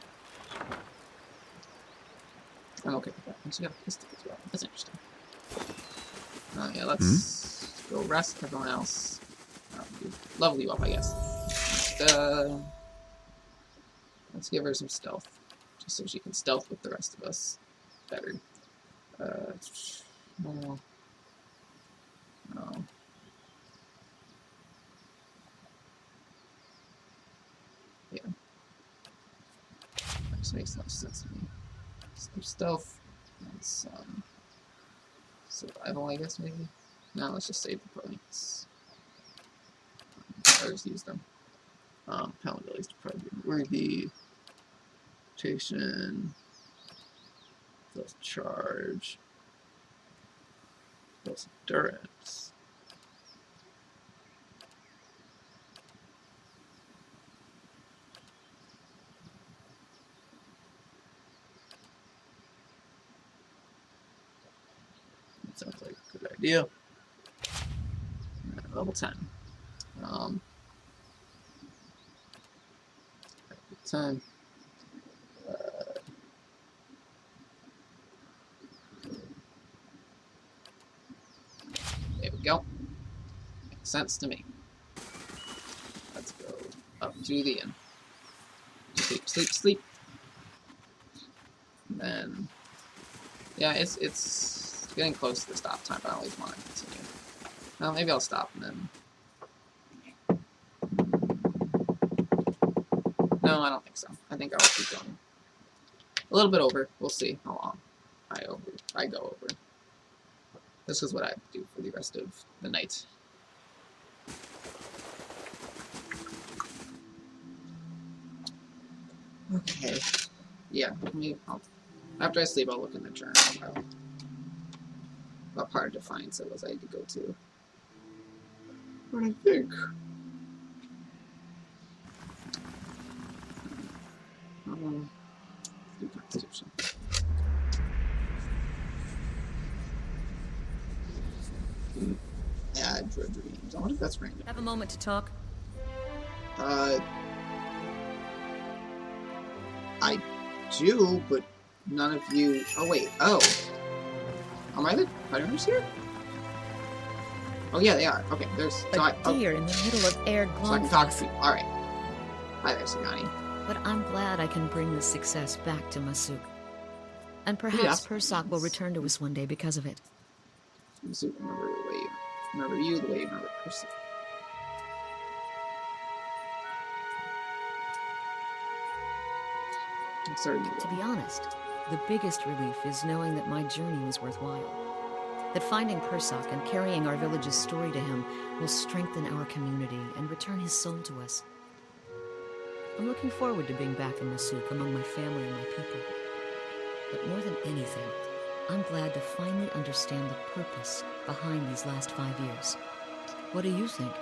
I'm okay with that. And she got a pistol as well. That's interesting. Yeah, let's go rest everyone else. Level you up, I guess. Let's give her some stealth. Just so she can stealth with the rest of us better. No. Yeah. That just makes no sense to me. Some stealth and some survival, I guess, maybe? No, let's just save the points. Or just use them. Paladin to probably be worthy. Rotation. Plus charge. Plus endurance. That sounds like a good idea. Level 10. Time. There we go. Makes sense to me. Let's go up to the inn. Sleep, sleep, sleep. And then, yeah, it's getting close to the stop time, but I always want to continue. Well, maybe I'll stop and then. No, I don't think so. I think I'll keep going. A little bit over. We'll see how long I go over. This is what I do for the rest of the night. Okay. Yeah, after I sleep, I'll look in the journal about what part of Defiance it was I had to go to. What do I think? Do Constitution. Add Dread Dreams. I wonder if that's random. Have a moment to talk? I do, but none of you. Oh wait. Oh. Am I the Predators here? Oh yeah, they are. Okay, there's. So A deer in the middle of air so I can talk glomfest. to you. All right. Hi there, Sagani. But I'm glad I can bring this success back to Masuk. And perhaps Yes. Persak will return to us one day because of it. So remember the way you remember you, the way you remember person. I'm certain you To will. be honest, the biggest relief is knowing that my journey was worthwhile. That finding Persak and carrying our village's story to him will strengthen our community and return his soul to us. I'm looking forward to being back in Masuk among my family and my people. But more than anything, I'm glad to finally understand the purpose behind these last 5 years. What do you think?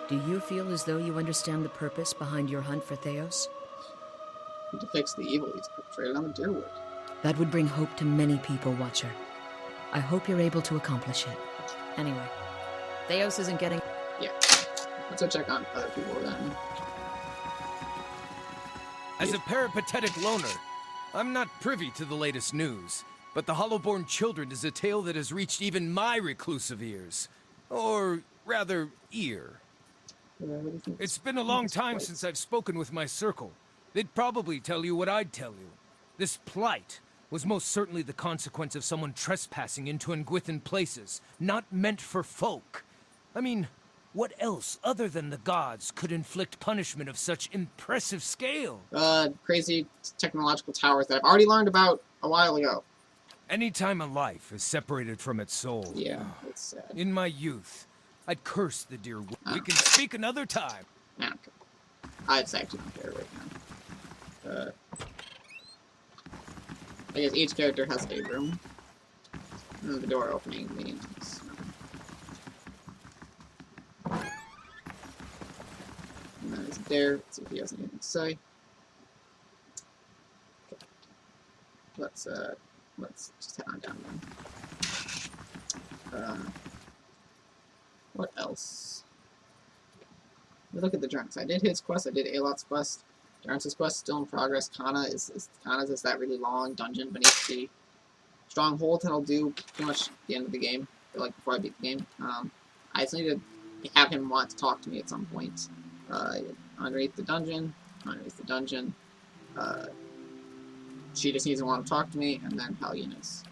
Do you feel as though you understand the purpose behind your hunt for Theos? To fix the evil he's portrayed on the Deerwood. That would bring hope to many people, Watcher. I hope you're able to accomplish it. Anyway, Theos isn't getting... Yeah. Let's go check on other people then. As a peripatetic loner, I'm not privy to the latest news, but the Hollowborn Children is a tale that has reached even my reclusive ears. Or, rather, ear. It's been a long time since I've spoken with my circle. They'd probably tell you what I'd tell you. This plight was most certainly the consequence of someone trespassing into Nguithan places, not meant for folk. I mean, what else other than the gods could inflict punishment of such impressive scale? Crazy technological towers that I've already learned about a while ago. Anytime a life is separated from its soul. Yeah, it's sad. In my youth, I'd curse the dear. We can speak another time. I don't care. I actually don't care right now. I guess each character has a room. And the door opening means. And then it's there. Let's see if he has anything to say. Okay. Let's just head on down then. What else? Look at the Drunks. I did his quest. I did Alot's quest. Durance' quest still in progress. Kana's is that really long dungeon beneath the stronghold that I'll do pretty much at the end of the game, or like before I beat the game. I just need to have him want to talk to me at some point. Underneath the dungeon, she just needs to want to talk to me, and then Palginas.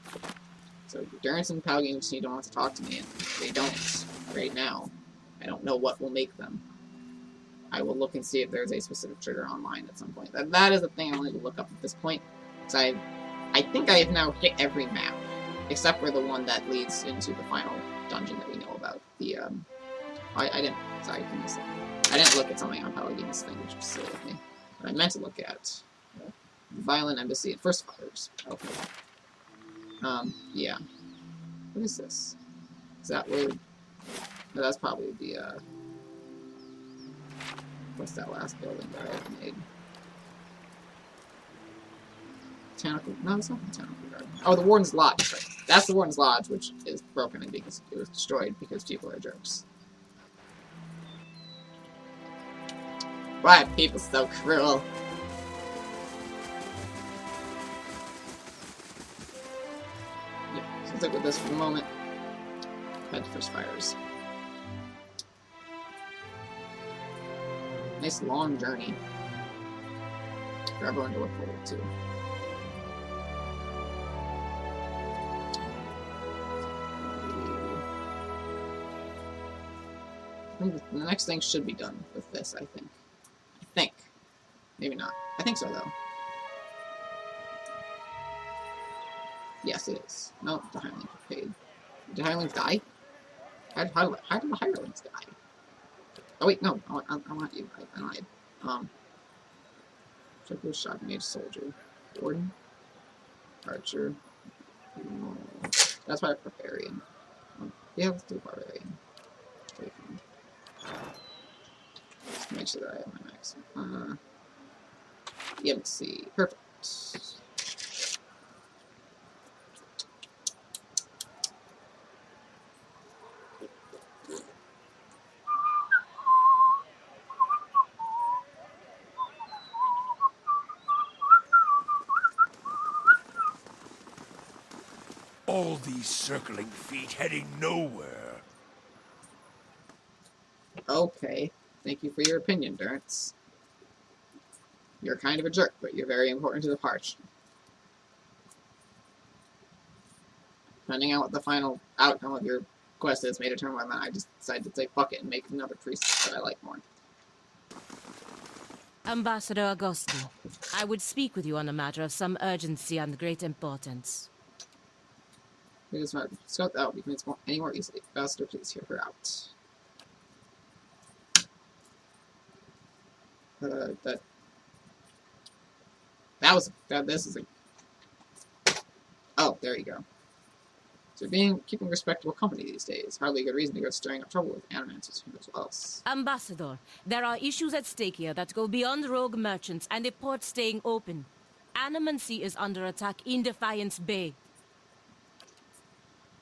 So Durance and Palginas just need to want to talk to me, and they don't right now. I don't know what will make them. I will look and see if there's a specific trigger online at some point. That is the thing I wanted to look up at this point. Because I think I have now hit every map. Except for the one that leads into the final dungeon that we know about. The, I didn't look at something on Palagina's thing, which was silly of me. But I meant to look at the Violent Embassy and First Fires. Okay. Yeah. What is this? Is that where... No, that's probably the, what's that last building that I have made? Botanical... No, it's not Botanical Garden. Oh, the Warden's Lodge. Right. That's the Warden's Lodge, which is broken because it was destroyed because people are jerks. Why are people so cruel? Yeah, so stick with this for the moment. Head to First Fires. Nice long journey for everyone to look forward to. I think the next thing should be done with this, I think. Maybe not. I think so, though. Yes, it is. No, the hirelings are paid. Did the hirelings die? How did the hirelings die? Oh wait, no, I want you. I lied. Triple shot mage soldier. Warden. Archer. That's why barbarian. Yeah, let's do barbarian. Just make sure that I have my max. Yeah, let's see. Perfect. All these circling feet heading nowhere. Okay. Thank you for your opinion, Durance. You're kind of a jerk, but you're very important to the party. Depending on what the final outcome of your quest is, may determine whether I just decide to say fuck it and make another priest that I like more. Ambassador Agosti, I would speak with you on a matter of some urgency and great importance. It is not scout out. We can explore any more easily. Ambassador, please hear her out. This is a. Oh, there you go. So keeping respectable company these days. Hardly a good reason to go stirring up trouble with animators who knows what else. Ambassador, there are issues at stake here that go beyond rogue merchants and the port staying open. Animancy is under attack in Defiance Bay.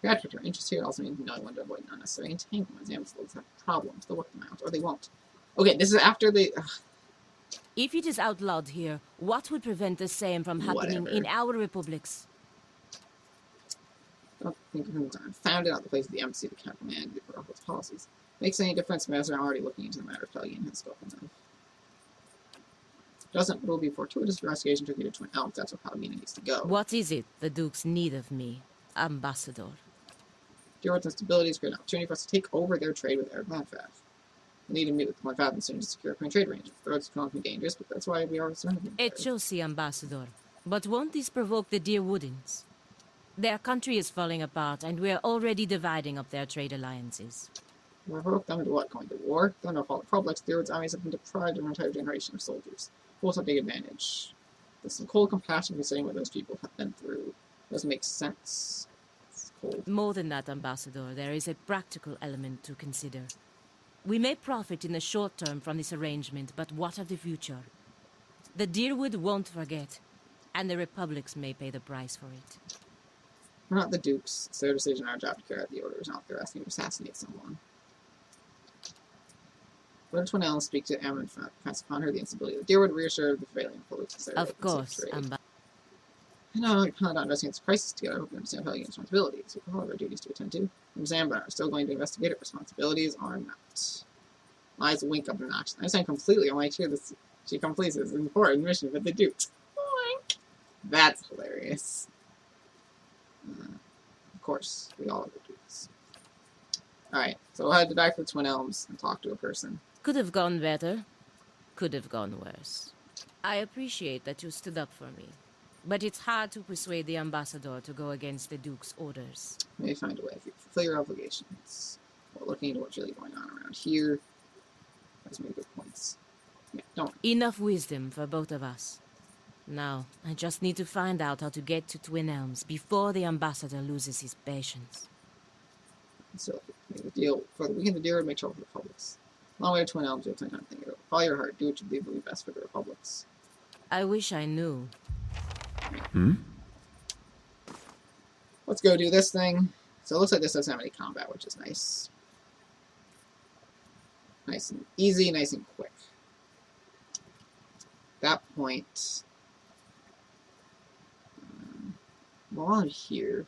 Graduate, your interest here also means knowing when to avoid unnecessary entanglements. Ambassadors have problems. They'll work them out, or they won't. Okay, this is after the. If it is outlawed here, what would prevent the same from happening in our republics? I don't think of him time. Found out the place of the embassy to capital man for all its policies. Makes any difference, Master? I'm already looking into the matter Pelion has spoken of. Doesn't will be fortuitous investigation took you to Twin Elms. That's where Palomino needs to go. What is it the Dukes need of me, Ambassador? Dearwood's instability is a great opportunity for us to take over their trade with Eric Landfath. We need to meet with Landfath and soon to secure a clean trade range. The roads can be dangerous, but that's why we are surrounded. It shall see, Ambassador. But won't this provoke the Dearwoodins? Their country is falling apart, and we are already dividing up their trade alliances. We'll provoke them into what? Going to war? Don't know if all the Republics, Dearwood's armies have been deprived of an entire generation of soldiers. We'll have a big advantage. There's some cold compassion considering what those people have been through. Doesn't make sense. It's cold. More than that, Ambassador, there is a practical element to consider. We may profit in the short term from this arrangement, but what of the future? The Dearwood won't forget, and the Republics may pay the price for it. We're not the Dukes. It's their decision, our job to carry out the orders, not they're asking to assassinate someone. Let Twin Elms speak to Amon and pass upon her the instability of the Dearwood, reassure the prevailing politics. Of course, I know I plan on addressing this crisis together. I hope you understand Pelion's responsibilities. We have our duties to attend to. Zambon are still going to investigate it. Responsibilities are not. Eyes wink up a notch. I understand completely. I might hear this. She completes this important mission with the Dukes. That's hilarious. Of course, we all have the Dukes. Alright, so we'll head back to Twin Elms and talk to a person. Could have gone better. Could have gone worse. I appreciate that you stood up for me. But it's hard to persuade the Ambassador to go against the Duke's orders. May find a way if you fulfill your obligations. While looking into what's really going on around here. That's many good points. Yeah, don't. Enough wisdom for both of us. Now, I just need to find out how to get to Twin Elms before the Ambassador loses his patience. So, make the deal for the weekend, the deal would make trouble for the Republics. Long way to Twin Elms, you have plenty of time to think it over. Follow your heart, do what you believe will be best for the Republics. I wish I knew. Let's go do this thing. So it looks like this doesn't have any combat, which is nice. Nice and easy, nice and quick. At that point, while I'm here,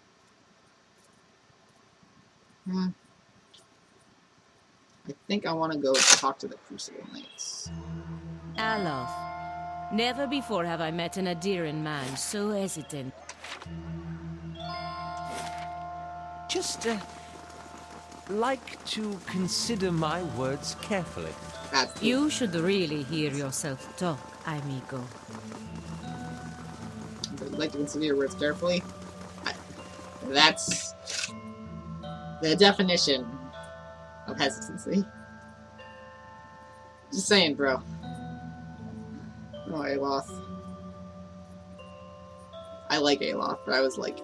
I think I want to go talk to the Crucible Knights. Alof. Never before have I met an Adiran man so hesitant. Just, like to consider my words carefully. You should really hear yourself talk, amigo. I'd like to consider your words carefully. That's the definition of hesitancy. Just saying, bro. Oh, Aloth. I like Aloth, but I was like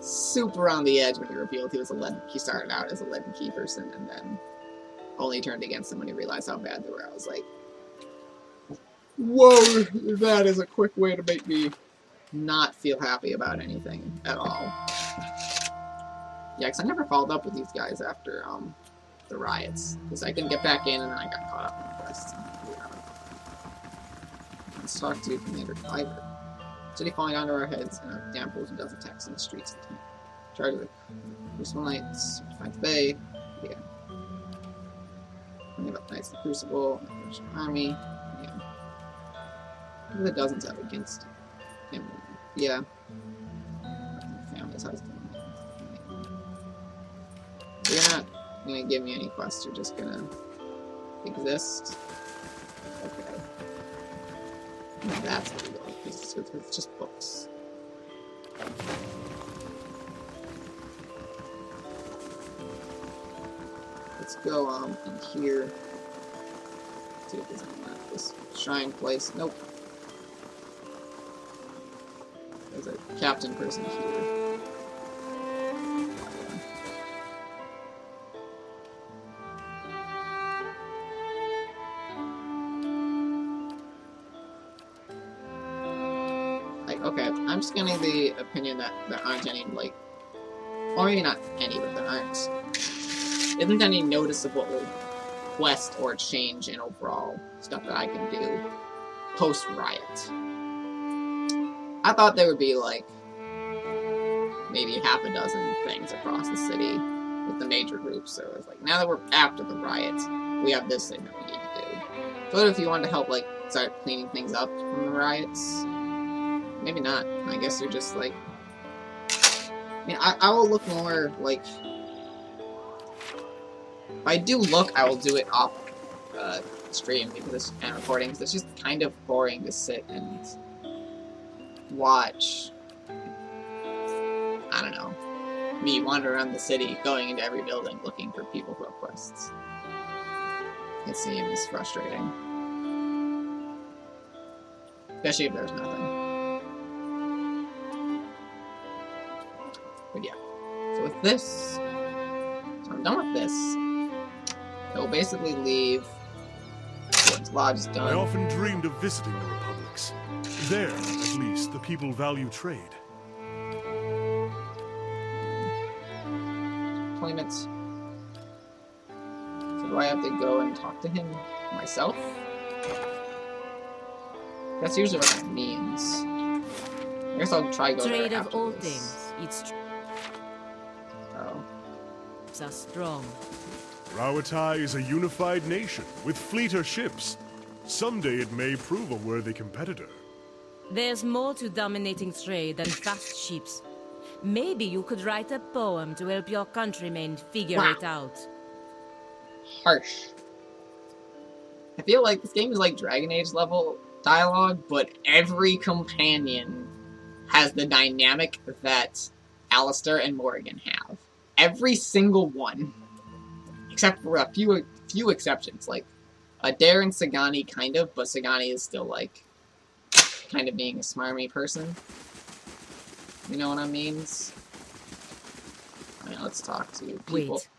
super on the edge when he revealed he was a lead. He started out as a lead and key person, and then only turned against them when he realized how bad they were. I was like, whoa, that is a quick way to make me not feel happy about anything at all. Yeah, because I never followed up with these guys after the riots, because I couldn't get back in, and then I got caught up in the quest. Let's talk to Commander Cliver. City falling onto our heads, and a damn frozen dozen attacks in the streets of the town. Charge of the Crucible Knights, fight the Bay, yeah. Think about the Knights of the Crucible, the British Army, yeah. What do the dozens have against him? Yeah. Families, how's it going? You're not gonna give me any quests, you're just gonna exist. Okay. That's where we go. It's just books. Let's go in here. See if there's anything at this shrine place. Nope. There's a captain person here. Like, okay, I'm just getting the opinion that there aren't any, like, or maybe not any, but there isn't any noticeable quest or change in overall stuff that I can do post-riot. I thought there would be, like, maybe half a dozen things across the city with the major groups, so it's like, now that we're after the riot, we have this thing that we need to do. So if you wanted to help, like, start cleaning things up from the riots, maybe not. I guess you're just, like, I mean, I will look more, like, if I do look, I will do it off stream because and recording, because it's just kind of boring to sit and watch, I don't know, me wander around the city, going into every building, looking for people who have quests. It seems frustrating. Especially if there's nothing. But yeah. So with this, so I'm done with this. It will basically leave Ward's Lodge is done. I often dreamed of visiting the republics. There, at least, the people value trade. 20 minutes. So do I have to go and talk to him myself? That's usually what that means. I guess I'll try go Trade there of after all this. things. Its Oh. are strong. Rawatai is a unified nation with fleeter ships. Someday it may prove a worthy competitor. There's more to dominating trade than fast ships. Maybe you could write a poem to help your countrymen figure Wow. it out. Harsh. I feel like this game is like Dragon Age level dialogue, but every companion has the dynamic that Alistair and Morrigan have. Every single one. Except for a few exceptions, like Adair and Sagani kind of, but Sagani is still like kind of being a smarmy person. You know what I mean? I mean, let's talk to people. Wait.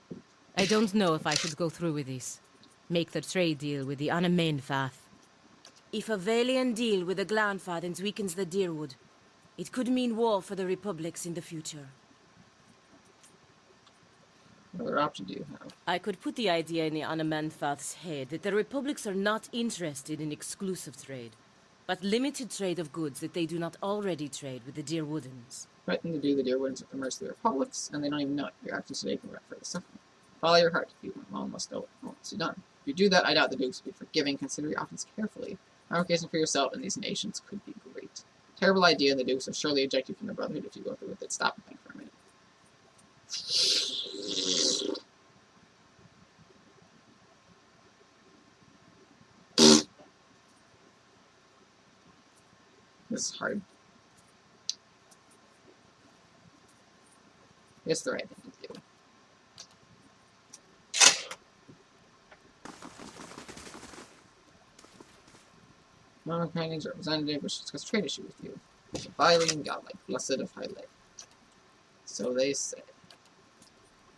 I don't know if I should go through with this. Make the trade deal with the Anamenfath. If a Valiant deal with the Glanfathens weakens the Deerwood, it could mean war for the Republics in the future. What other option do you have? I could put the idea in the Anamenfath's head that the Republics are not interested in exclusive trade, but limited trade of goods that they do not already trade with the Deerwoodens. Threaten to do the Deerwoods at the mercy of the Republics, and they don't even know it. Your actions today can for the suffering. Follow your heart. If you want alone, must know what must be done. If you do that, I doubt the Dukes will be forgiving. Consider your options carefully. Ramifications for yourself and these nations could be great. Terrible idea, and the Dukes will surely eject you from the Brotherhood if you go through with it. Stop and think for a minute. This is hard. It's the right thing to do. Non-Ukrainians representative wishes to discuss trade issue with you. The Violin godlike, blessed of high light. So they say.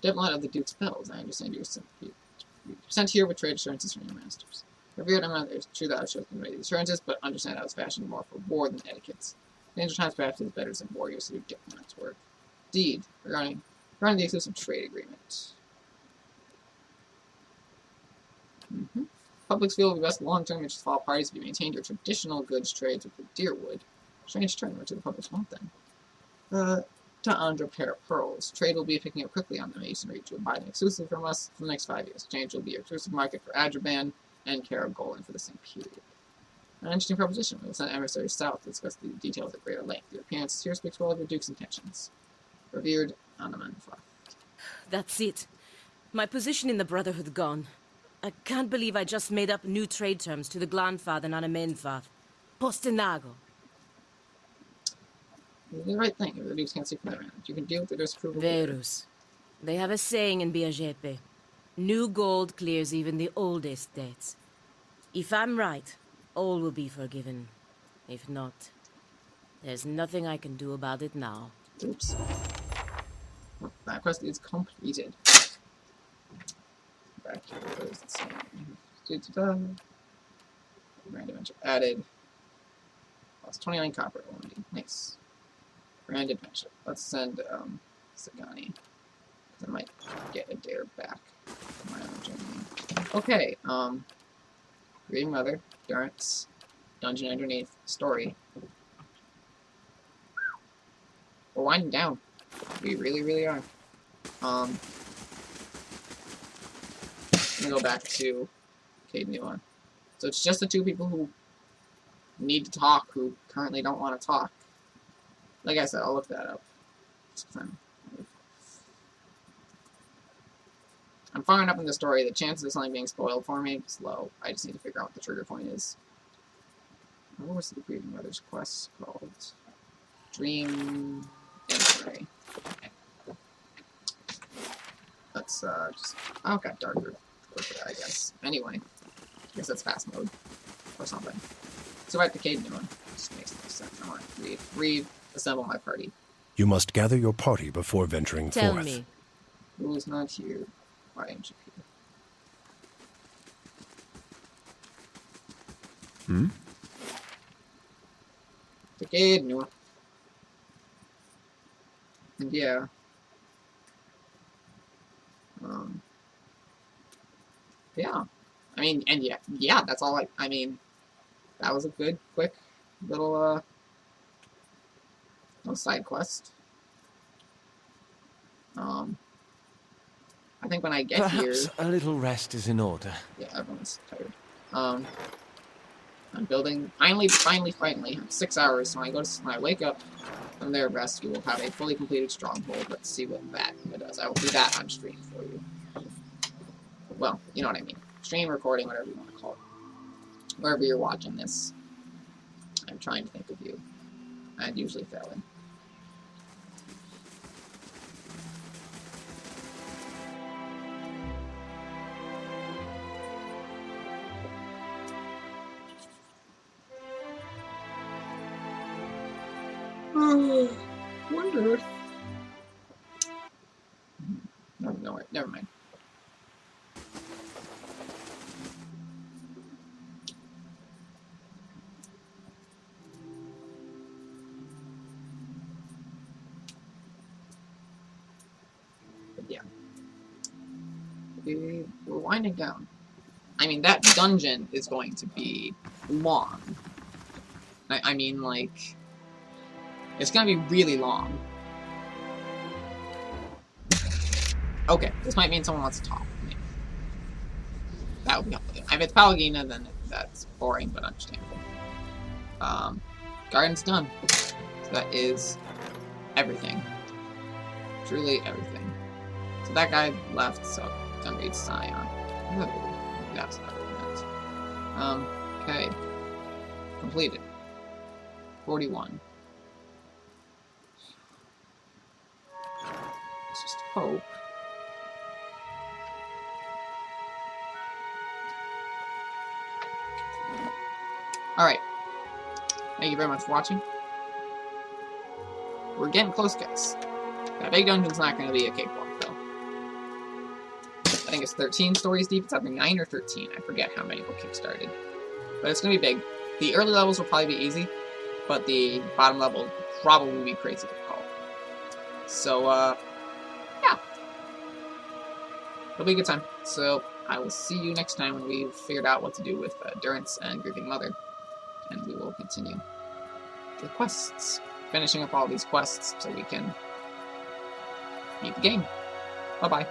Diplomat of the Duke's Bells, I understand you were sent here with trade assurances from your masters. Revered amount, it's true that I should convey these assurances, but understand I was fashioned more for war than etiquettes. Danger times perhaps is better than warriors to do diplomats' work. Indeed, regarding the exclusive trade agreement. Public's feel will be best long-term interests of all parties if you maintain your traditional goods trades with the Deerwood. Strange turn, where to the public's want then? To Andra pair of pearls. Trade will be picking up quickly on the masonry to buy an exclusive from us for the next 5 years. Exchange will be your exclusive market for Adraban and Karagolan for the same period. An interesting proposition. We will send emissaries south to discuss the details at greater length. Your appearance here speaks well of your Duke's intentions. Revered Anamanfa. That's it. My position in the Brotherhood gone. I can't believe I just made up new trade terms to the Glanfath and Anamenfath. Postinago. You do the right thing. The dudes can't see from their end. You can deal with the disapproval later. Verus. They have a saying in Biagepe. New gold clears even the oldest debts. If I'm right, all will be forgiven. If not, there's nothing I can do about it now. Oops. That quest is completed. Back to the same. Grand adventure added. Lost 29 copper only. Nice. Grand adventure. Let's send Sagani. Because I might get a dare back from my own journey. Okay, Grieving Mother, Durance, Dungeon Underneath, Story. We're winding down. We really, really are. I'm gonna go back to Cade Nua. So it's just the two people who need to talk who currently don't want to talk. Like I said, I'll look that up. I'm far enough in the story, the chances of something being spoiled for me is low. I just need to figure out what the trigger point is. What was the Grieving Mother's quest called? Dream Inquiry. Let's just... Oh, okay, darker. Go for that, I guess. Anyway, I guess that's fast mode. Or something. So back to Cade Nua. Just makes no sense. I want to reassemble my party. You must gather your party before venturing Tell forth. me. Who is not here? Why am I here? To Cade Nua. And yeah. Yeah. I mean, and yeah, that's all I mean, that was a good, quick, little side quest. I think when I get Perhaps here... a little rest is in order. Yeah, everyone's tired. I'm building, finally, 6 hours, so when I wake up from their rest, we will have a fully completed stronghold. Let's see what that does. I will do that on stream for you. Well, you know what I mean. Stream, recording, whatever you want to call it. Wherever you're watching this, I'm trying to think of you. I'm usually failing. Wonder. No, never mind. But yeah. We're winding down. I mean, that dungeon is going to be long. I mean, like... It's gonna be really long. Okay, this might mean someone wants to talk. Maybe. That would be helpful. If it's Palagina, then that's boring, but understandable. Garden's done. So that is everything. Truly everything. So that guy left, so done read Scion. Oh, that's not really nice. Okay. Completed. 41. Let's just hope. Alright. Thank you very much for watching. We're getting close, guys. That big dungeon's not going to be a cakewalk, though. I think it's 13 stories deep. It's either 9 or 13. I forget how many were kickstarted. But it's going to be big. The early levels will probably be easy, but the bottom level will probably be crazy difficult. So, yeah. It'll be a good time. So, I will see you next time when we've figured out what to do with Durance and Grieving Mother. And we will continue the quests. Finishing up all these quests so we can beat the game. Bye-bye.